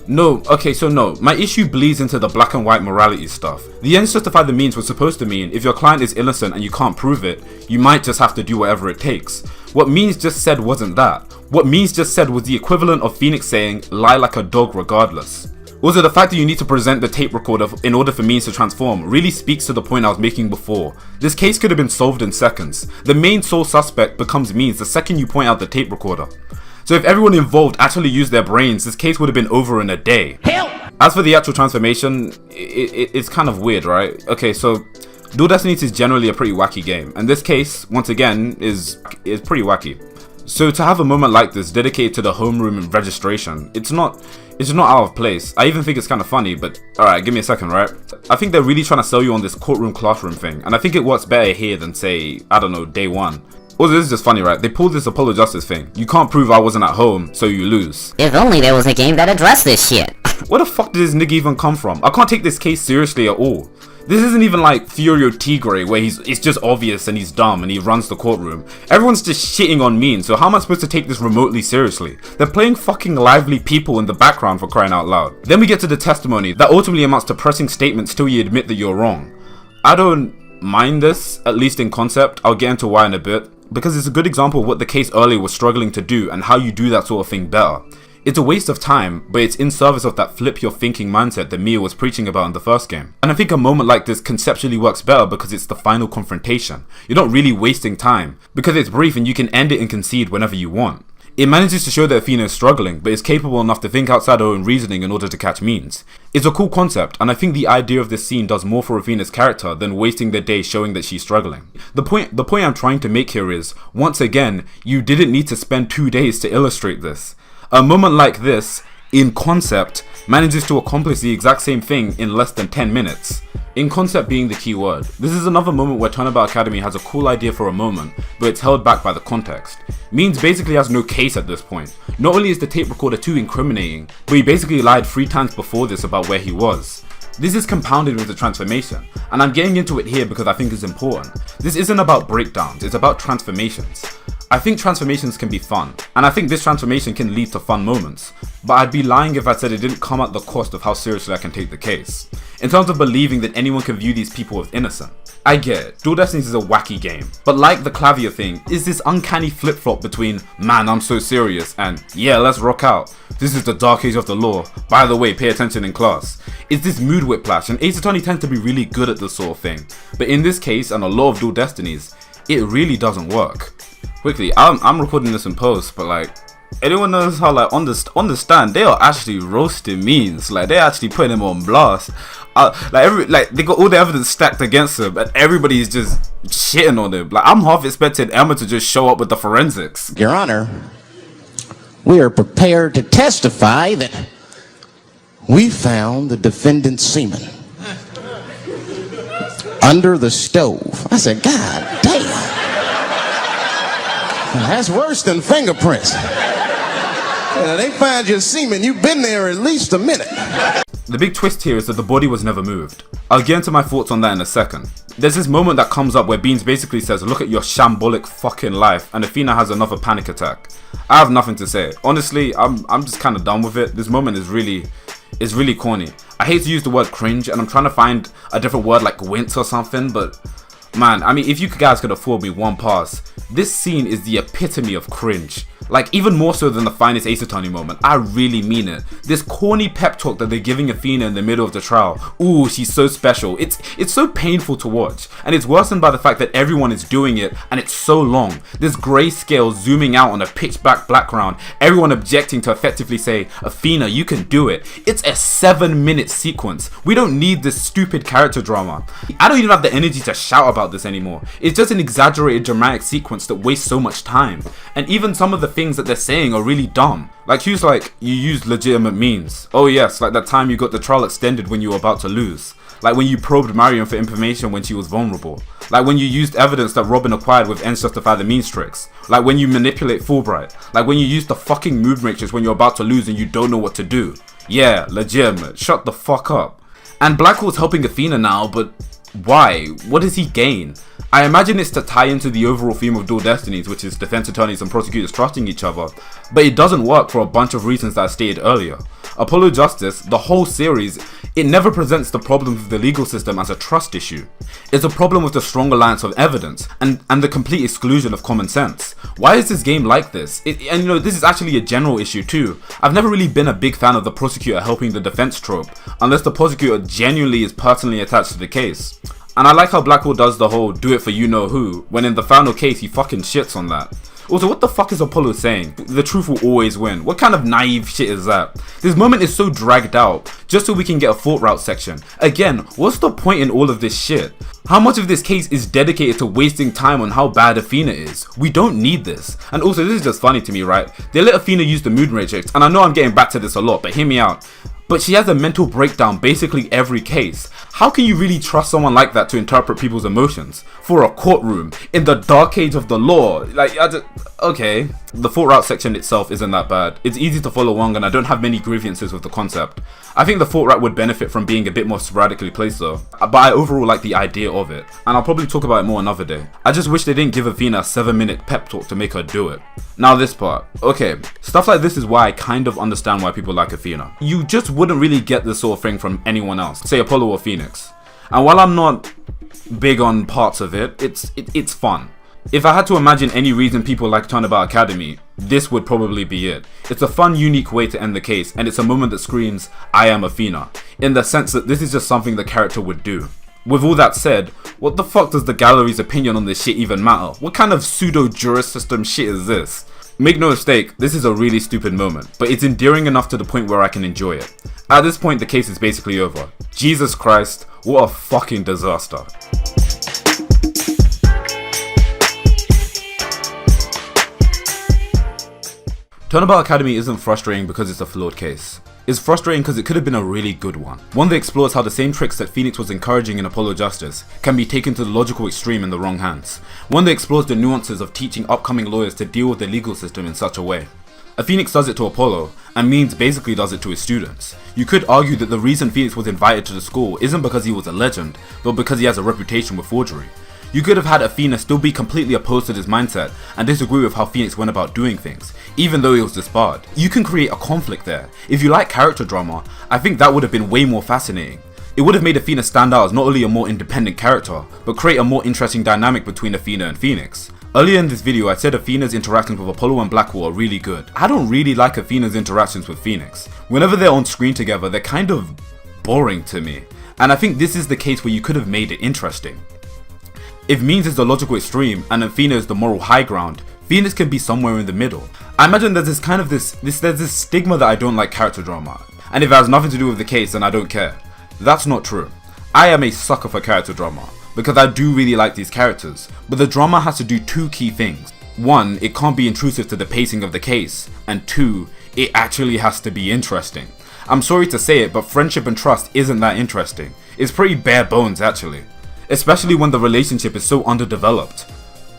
No, okay, so no, my issue bleeds into the black and white morality stuff. The ends justify the means was supposed to mean if your client is innocent and you can't prove it, you might just have to do whatever it takes. What Means just said wasn't that. What Means just said was the equivalent of Phoenix saying, lie like a dog regardless. Also, the fact that you need to present the tape recorder in order for Means to transform really speaks to the point I was making before. This case could have been solved in seconds. The main sole suspect becomes Means the second you point out the tape recorder. So if everyone involved actually used their brains, this case would have been over in a day. Help! As for the actual transformation, it's kind of weird, right? Okay, so Dual Destinies is generally a pretty wacky game, and this case, once again, is pretty wacky. So to have a moment like this dedicated to the homeroom and registration, it's not out of place. I even think it's kind of funny, but alright, give me a second, right? I think they're really trying to sell you on this courtroom classroom thing, and I think it works better here than, say, I don't know, day one. Also, this is just funny, right? They pulled this Apollo Justice thing. You can't prove I wasn't at home, so you lose. If only there was a game that addressed this shit. Where the fuck did this nigga even come from? I can't take this case seriously at all. This isn't even like Furio Tigre, where it's just obvious and he's dumb and he runs the courtroom. Everyone's just shitting on Mean, so how am I supposed to take this remotely seriously? They're playing fucking lively people in the background for crying out loud. Then we get to the testimony that ultimately amounts to pressing statements till you admit that you're wrong. I don't mind this, at least in concept. I'll get into why in a bit, because it's a good example of what the case earlier was struggling to do and how you do that sort of thing better. It's a waste of time, but it's in service of that flip your thinking mindset that Mia was preaching about in the first game. And I think a moment like this conceptually works better because it's the final confrontation. You're not really wasting time, because it's brief and you can end it and concede whenever you want. It manages to show that Athena is struggling, but is capable enough to think outside her own reasoning in order to catch Means. It's a cool concept, and I think the idea of this scene does more for Athena's character than wasting the day showing that she's struggling. The point I'm trying to make here is, once again, you didn't need to spend 2 days to illustrate this. A moment like this in concept, manages to accomplish the exact same thing in less than 10 minutes. In concept being the key word. This is another moment where Turnabout Academy has a cool idea for a moment, but it's held back by the context. Means basically has no case at this point. Not only is the tape recorder too incriminating, but he basically lied 3 times before this about where he was. This is compounded with the transformation, and I'm getting into it here because I think it's important. This isn't about breakdowns, it's about transformations. I think transformations can be fun, and I think this transformation can lead to fun moments, but I'd be lying if I said it didn't come at the cost of how seriously I can take the case. In terms of believing that anyone can view these people as innocent. I get it, Dual Destinies is a wacky game, but like the Clavier thing, is this uncanny flip-flop between, man I'm so serious, and yeah let's rock out, this is the dark age of the law, by the way pay attention in class. Is this mood whiplash, and Ace Attorney tends to be really good at this sort of thing, but in this case and a lot of Dual Destinies, it really doesn't work. Quickly, I'm recording this in post, but like, anyone knows how like on the stand they are actually roasting means, like they're actually putting him on blast. Like they got all the evidence stacked against him, and everybody's just shitting on him. Like I'm half expecting Emma to just show up with the forensics. Your Honor, we are prepared to testify that we found the defendant's semen under the stove. I said, God damn. That's worse than fingerprints. They find your semen, you've been there at least a minute. The big twist here is that the body was never moved. I'll get into my thoughts on that in a second. There's this moment that comes up where Beans basically says, look at your shambolic fucking life, and Athena has another panic attack. I have nothing to say. Honestly, I'm just kind of done with it. This moment is really corny. I hate to use the word cringe, and I'm trying to find a different word like wince or something, but man, I mean, if you guys could afford me one pass, this scene is the epitome of cringe. Like, even more so than the finest Ace Attorney moment. I really mean it. This corny pep talk that they're giving Athena in the middle of the trial. Ooh, she's so special. It's so painful to watch. And it's worsened by the fact that everyone is doing it and it's so long. This grayscale zooming out on a pitch black background. Everyone objecting to effectively say, Athena, you can do it. It's a 7-minute sequence. We don't need this stupid character drama. I don't even have the energy to shout about this anymore. It's just an exaggerated dramatic sequence that wastes so much time. And even some of the things that they're saying are really dumb. Like Hugh's like, you used legitimate means. Oh yes, like that time you got the trial extended when you were about to lose. Like when you probed Marion for information when she was vulnerable. Like when you used evidence that Robin acquired with ends justify the means tricks. Like when you manipulate Fulbright. Like when you use the fucking mood matrix when you're about to lose and you don't know what to do. Yeah, legitimate. Shut the fuck up. And Blackwell's helping Athena now, but why? What does he gain? I imagine it's to tie into the overall theme of Dual Destinies, which is defense attorneys and prosecutors trusting each other, but it doesn't work for a bunch of reasons that I stated earlier. Apollo Justice, the whole series, it never presents the problem with the legal system as a trust issue. It's a problem with the strong alliance of evidence and the complete exclusion of common sense. Why is this game like this? And you know, this is actually a general issue too. I've never really been a big fan of the prosecutor helping the defense trope, unless the prosecutor genuinely is personally attached to the case. And I like how Blackwell does the whole do it for you know who, when in the final case he fucking shits on that. Also, what the fuck is Apollo saying? The truth will always win. What kind of naive shit is that? This moment is so dragged out, just so we can get a thought route section. Again, what's the point in all of this shit? How much of this case is dedicated to wasting time on how bad Athena is? We don't need this. And also, this is just funny to me, right? They let Athena use the mood matrix, and I know I'm getting back to this a lot, but hear me out. But she has a mental breakdown basically every case. How can you really trust someone like that to interpret people's emotions? For a courtroom, in the dark age of the law, like, okay. The thought route section itself isn't that bad. It's easy to follow along and I don't have many grievances with the concept. I think the thought route would benefit from being a bit more sporadically placed though, but I overall like the idea of it, and I'll probably talk about it more another day. I just wish they didn't give Athena a 7-minute pep talk to make her do it. Now this part. Okay, stuff like this is why I kind of understand why people like Athena. You just wouldn't really get this sort of thing from anyone else, say Apollo or Phoenix. And while I'm not big on parts of it, it's fun. If I had to imagine any reason people like Turnabout Academy, this would probably be it. It's a fun, unique way to end the case, and it's a moment that screams, I am Athena, in the sense that this is just something the character would do. With all that said, what the fuck does the gallery's opinion on this shit even matter? What kind of pseudo-jurist system shit is this? Make no mistake, this is a really stupid moment, but it's endearing enough to the point where I can enjoy it. At this point, the case is basically over. Jesus Christ, what a fucking disaster. Turnabout Academy isn't frustrating because it's a flawed case. It's frustrating because it could have been a really good one that explores how the same tricks that Phoenix was encouraging in Apollo Justice can be taken to the logical extreme in the wrong hands. One that explores the nuances of teaching upcoming lawyers to deal with the legal system in such a way. A Phoenix does it to Apollo, and Means basically does it to his students. You could argue that the reason Phoenix was invited to the school isn't because he was a legend, but because he has a reputation with forgery. You could have had Athena still be completely opposed to this mindset and disagree with how Phoenix went about doing things, even though he was disbarred. You can create a conflict there. If you like character drama, I think that would have been way more fascinating. It would have made Athena stand out as not only a more independent character, but create a more interesting dynamic between Athena and Phoenix. Earlier in this video I said Athena's interactions with Apollo and Blackwall are really good. I don't really like Athena's interactions with Phoenix. Whenever they're on screen together, they're kind of boring to me. And I think this is the case where you could have made it interesting. If Means is the logical extreme and Athena is the moral high ground, Phoenix can be somewhere in the middle. I imagine there's this stigma that I don't like character drama, and if it has nothing to do with the case then I don't care. That's not true. I am a sucker for character drama, because I do really like these characters, but the drama has to do two key things. One, it can't be intrusive to the pacing of the case, and two, it actually has to be interesting. I'm sorry to say it, but friendship and trust isn't that interesting. It's pretty bare bones actually. Especially when the relationship is so underdeveloped.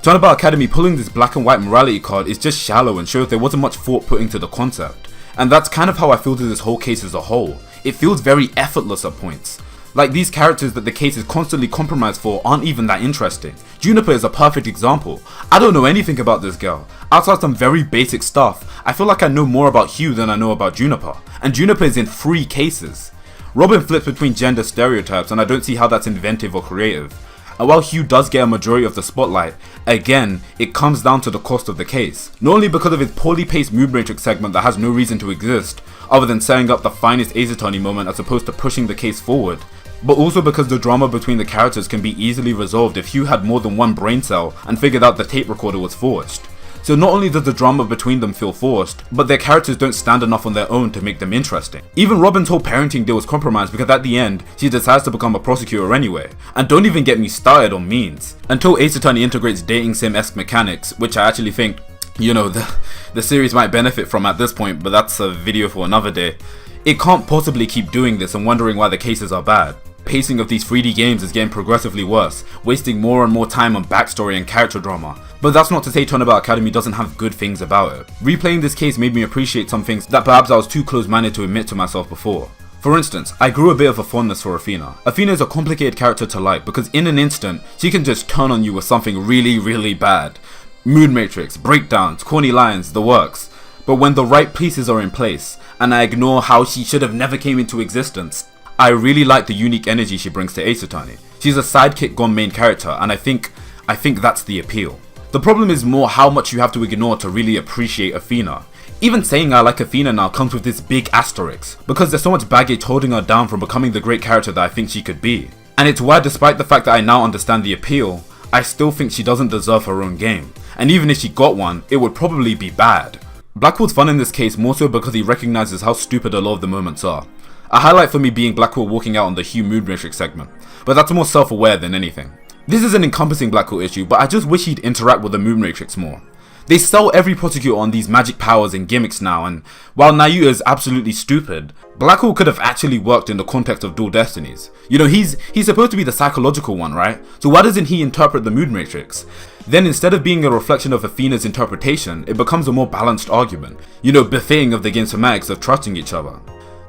Turnabout Academy pulling this black and white morality card is just shallow and shows there wasn't much thought put into the concept. And that's kind of how I feel to this whole case as a whole. It feels very effortless at points. Like these characters that the case is constantly compromised for aren't even that interesting. Juniper is a perfect example. I don't know anything about this girl. Outside some very basic stuff, I feel like I know more about Hugh than I know about Juniper. And Juniper is in 3 cases. Robin flips between gender stereotypes and I don't see how that's inventive or creative. And while Hugh does get a majority of the spotlight, again, it comes down to the cost of the case. Not only because of his poorly paced mood matrix segment that has no reason to exist, other than setting up the finest Ace Attorney moment as opposed to pushing the case forward, but also because the drama between the characters can be easily resolved if Hugh had more than one brain cell and figured out the tape recorder was forged. So not only does the drama between them feel forced, but their characters don't stand enough on their own to make them interesting. Even Robin's whole parenting deal was compromised because at the end, she decides to become a prosecutor anyway. And don't even get me started on Means. Until Ace Attorney integrates dating sim-esque mechanics, which I actually think, you know, the series might benefit from at this point, but that's a video for another day. It can't possibly keep doing this and wondering why the cases are bad. Pacing of these 3D games is getting progressively worse, wasting more and more time on backstory and character drama. But that's not to say Turnabout Academy doesn't have good things about it. Replaying this case made me appreciate some things that perhaps I was too close-minded to admit to myself before. For instance, I grew a bit of a fondness for Athena. Athena is a complicated character to like because in an instant, she can just turn on you with something really bad. Mood matrix, breakdowns, corny lines, the works. But when the right pieces are in place, and I ignore how she should have never came into existence, I really like the unique energy she brings to Ace Attorney. She's a sidekick gone main character, and I think that's the appeal. The problem is more how much you have to ignore to really appreciate Athena. Even saying I like Athena now comes with this big asterisk, because there's so much baggage holding her down from becoming the great character that I think she could be. And it's why despite the fact that I now understand the appeal, I still think she doesn't deserve her own game. And even if she got one, it would probably be bad. Blackwell's fun in this case more so because he recognizes how stupid a lot of the moments are. A highlight for me being Blackwell walking out on the Hugh Mood Matrix segment, but that's more self-aware than anything. This is an encompassing Blackwell issue, but I just wish he'd interact with the Mood Matrix more. They sell every prosecutor on these magic powers and gimmicks now, and while Nayu is absolutely stupid, Blackwell could have actually worked in the context of Dual Destinies. You know, he's supposed to be the psychological one, right? So why doesn't he interpret the Mood Matrix? Then instead of being a reflection of Athena's interpretation, it becomes a more balanced argument. You know, befitting of the game semantics of trusting each other.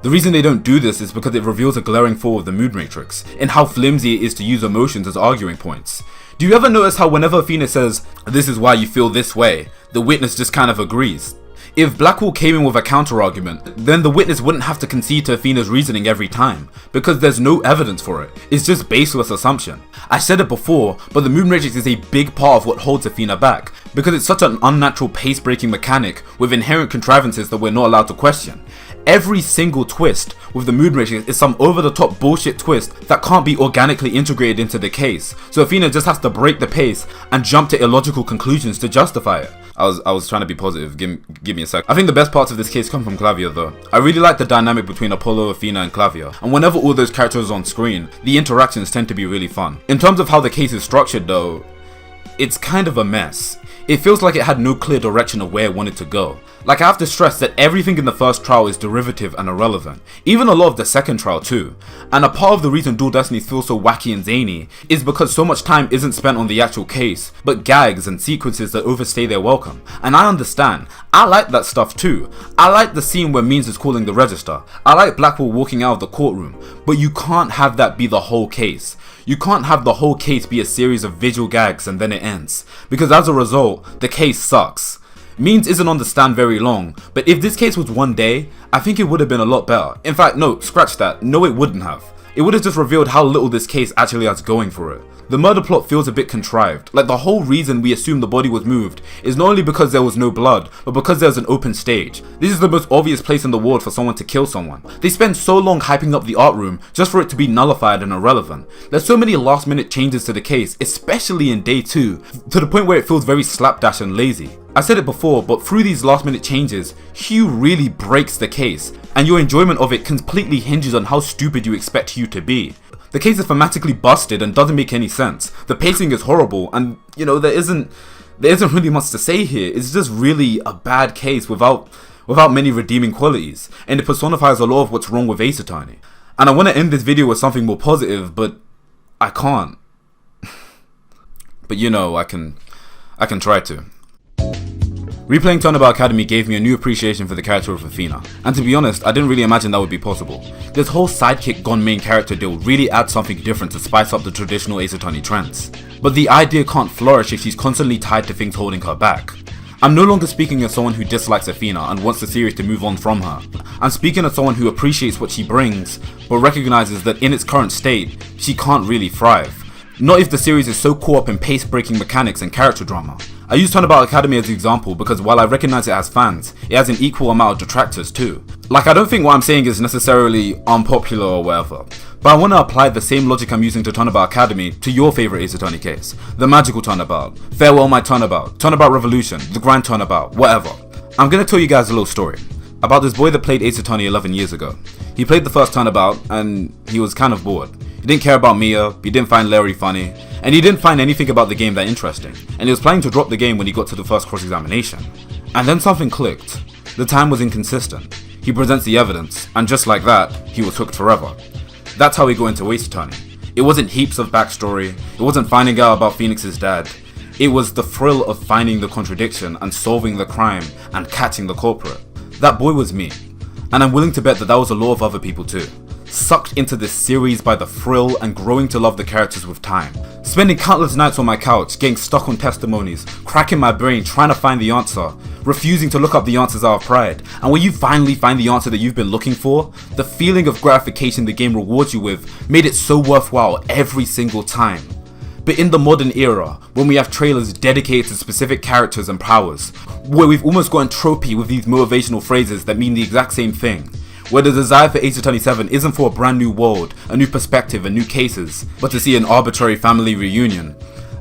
The reason they don't do this is because it reveals a glaring flaw of the Mood Matrix, and how flimsy it is to use emotions as arguing points. Do you ever notice how whenever Athena says, "This is why you feel this way," the witness just kind of agrees? If Blackwell came in with a counter-argument, then the witness wouldn't have to concede to Athena's reasoning every time, because there's no evidence for it. It's just baseless assumption. I said it before, but the Mood Matrix is a big part of what holds Athena back, because it's such an unnatural pace-breaking mechanic with inherent contrivances that we're not allowed to question. Every single twist with the Mood Matrix is some over-the-top bullshit twist that can't be organically integrated into the case, so Athena just has to break the pace and jump to illogical conclusions to justify it. I was trying to be positive, give me a sec. I think the best parts of this case come from Clavia though. I really like the dynamic between Apollo, Athena and Clavia, and whenever all those characters are on screen, the interactions tend to be really fun. In terms of how the case is structured though, it's kind of a mess. It feels like it had no clear direction of where it wanted to go. Like, I have to stress that everything in the first trial is derivative and irrelevant, even a lot of the second trial too. And a part of the reason Dual Destinies feel so wacky and zany is because so much time isn't spent on the actual case, but gags and sequences that overstay their welcome. And I understand, I like that stuff too. I like the scene where Means is calling the register, I like Blackwell walking out of the courtroom, but you can't have that be the whole case. You can't have the whole case be a series of visual gags and then it ends, because as a result, the case sucks. Means isn't on the stand very long, but if this case was one day, I think it would have been a lot better. In fact, no, scratch that, no it wouldn't have. It would have just revealed how little this case actually has going for it. The murder plot feels a bit contrived, like the whole reason we assume the body was moved is not only because there was no blood, but because there's an open stage. This is the most obvious place in the world for someone to kill someone. They spend so long hyping up the art room just for it to be nullified and irrelevant. There's so many last minute changes to the case, especially in day 2, to the point where it feels very slapdash and lazy. I said it before, but through these last minute changes, Hugh really breaks the case, and your enjoyment of it completely hinges on how stupid you expect Hugh to be. The case is thematically busted and doesn't make any sense. The pacing is horrible, and you know, there isn't really much to say here. It's just really a bad case without many redeeming qualities, and it personifies a lot of what's wrong with Ace Attorney. And I want to end this video with something more positive, but I can't. But you know, I can try to. Replaying Turnabout Academy gave me a new appreciation for the character of Athena, and to be honest, I didn't really imagine that would be possible. This whole sidekick gone main character deal really adds something different to spice up the traditional Ace Attorney trends. But the idea can't flourish if she's constantly tied to things holding her back. I'm no longer speaking as someone who dislikes Athena and wants the series to move on from her. I'm speaking as someone who appreciates what she brings, but recognizes that in its current state, she can't really thrive. Not if the series is so caught up in pace-breaking mechanics and character drama. I use Turnabout Academy as an example because while I recognize it has fans, it has an equal amount of detractors too. Like, I don't think what I'm saying is necessarily unpopular or whatever, but I want to apply the same logic I'm using to Turnabout Academy to your favorite Ace Attorney case. The Magical Turnabout, Farewell My Turnabout, Turnabout Revolution, The Grand Turnabout, whatever. I'm gonna tell you guys a little story about this boy that played Ace Attorney 11 years ago. He played the first Turnabout and he was kind of bored. He didn't care about Mia, he didn't find Larry funny, and he didn't find anything about the game that interesting, and he was planning to drop the game when he got to the first cross-examination. And then something clicked. The time was inconsistent. He presents the evidence, and just like that, he was hooked forever. That's how he got into Ace Attorney. It wasn't heaps of backstory, it wasn't finding out about Phoenix's dad. It was the thrill of finding the contradiction and solving the crime and catching the culprit. That boy was me, and I'm willing to bet that that was a lot of other people too. Sucked into this series by the thrill and growing to love the characters with time. Spending countless nights on my couch, getting stuck on testimonies, cracking my brain trying to find the answer, refusing to look up the answers out of pride, and when you finally find the answer that you've been looking for, the feeling of gratification the game rewards you with made it so worthwhile every single time. But in the modern era, when we have trailers dedicated to specific characters and powers, where we've almost gone tropey with these motivational phrases that mean the exact same thing, where the desire for Ace Attorney 7 isn't for a brand new world, a new perspective and new cases, but to see an arbitrary family reunion,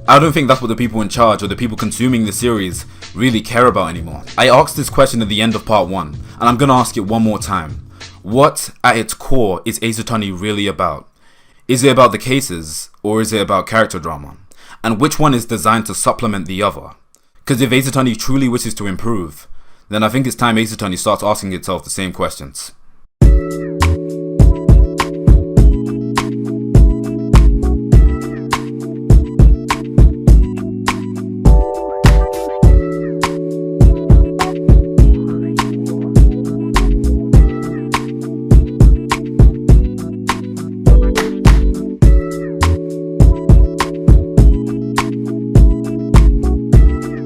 I don't think that's what the people in charge or the people consuming the series really care about anymore. I asked this question at the end of part 1, and I'm gonna ask it one more time. What, at its core, is Ace Attorney really about? Is it about the cases, or is it about character drama? And which one is designed to supplement the other? Because if Ace Attorney truly wishes to improve, then I think it's time Ace Attorney starts asking itself the same questions.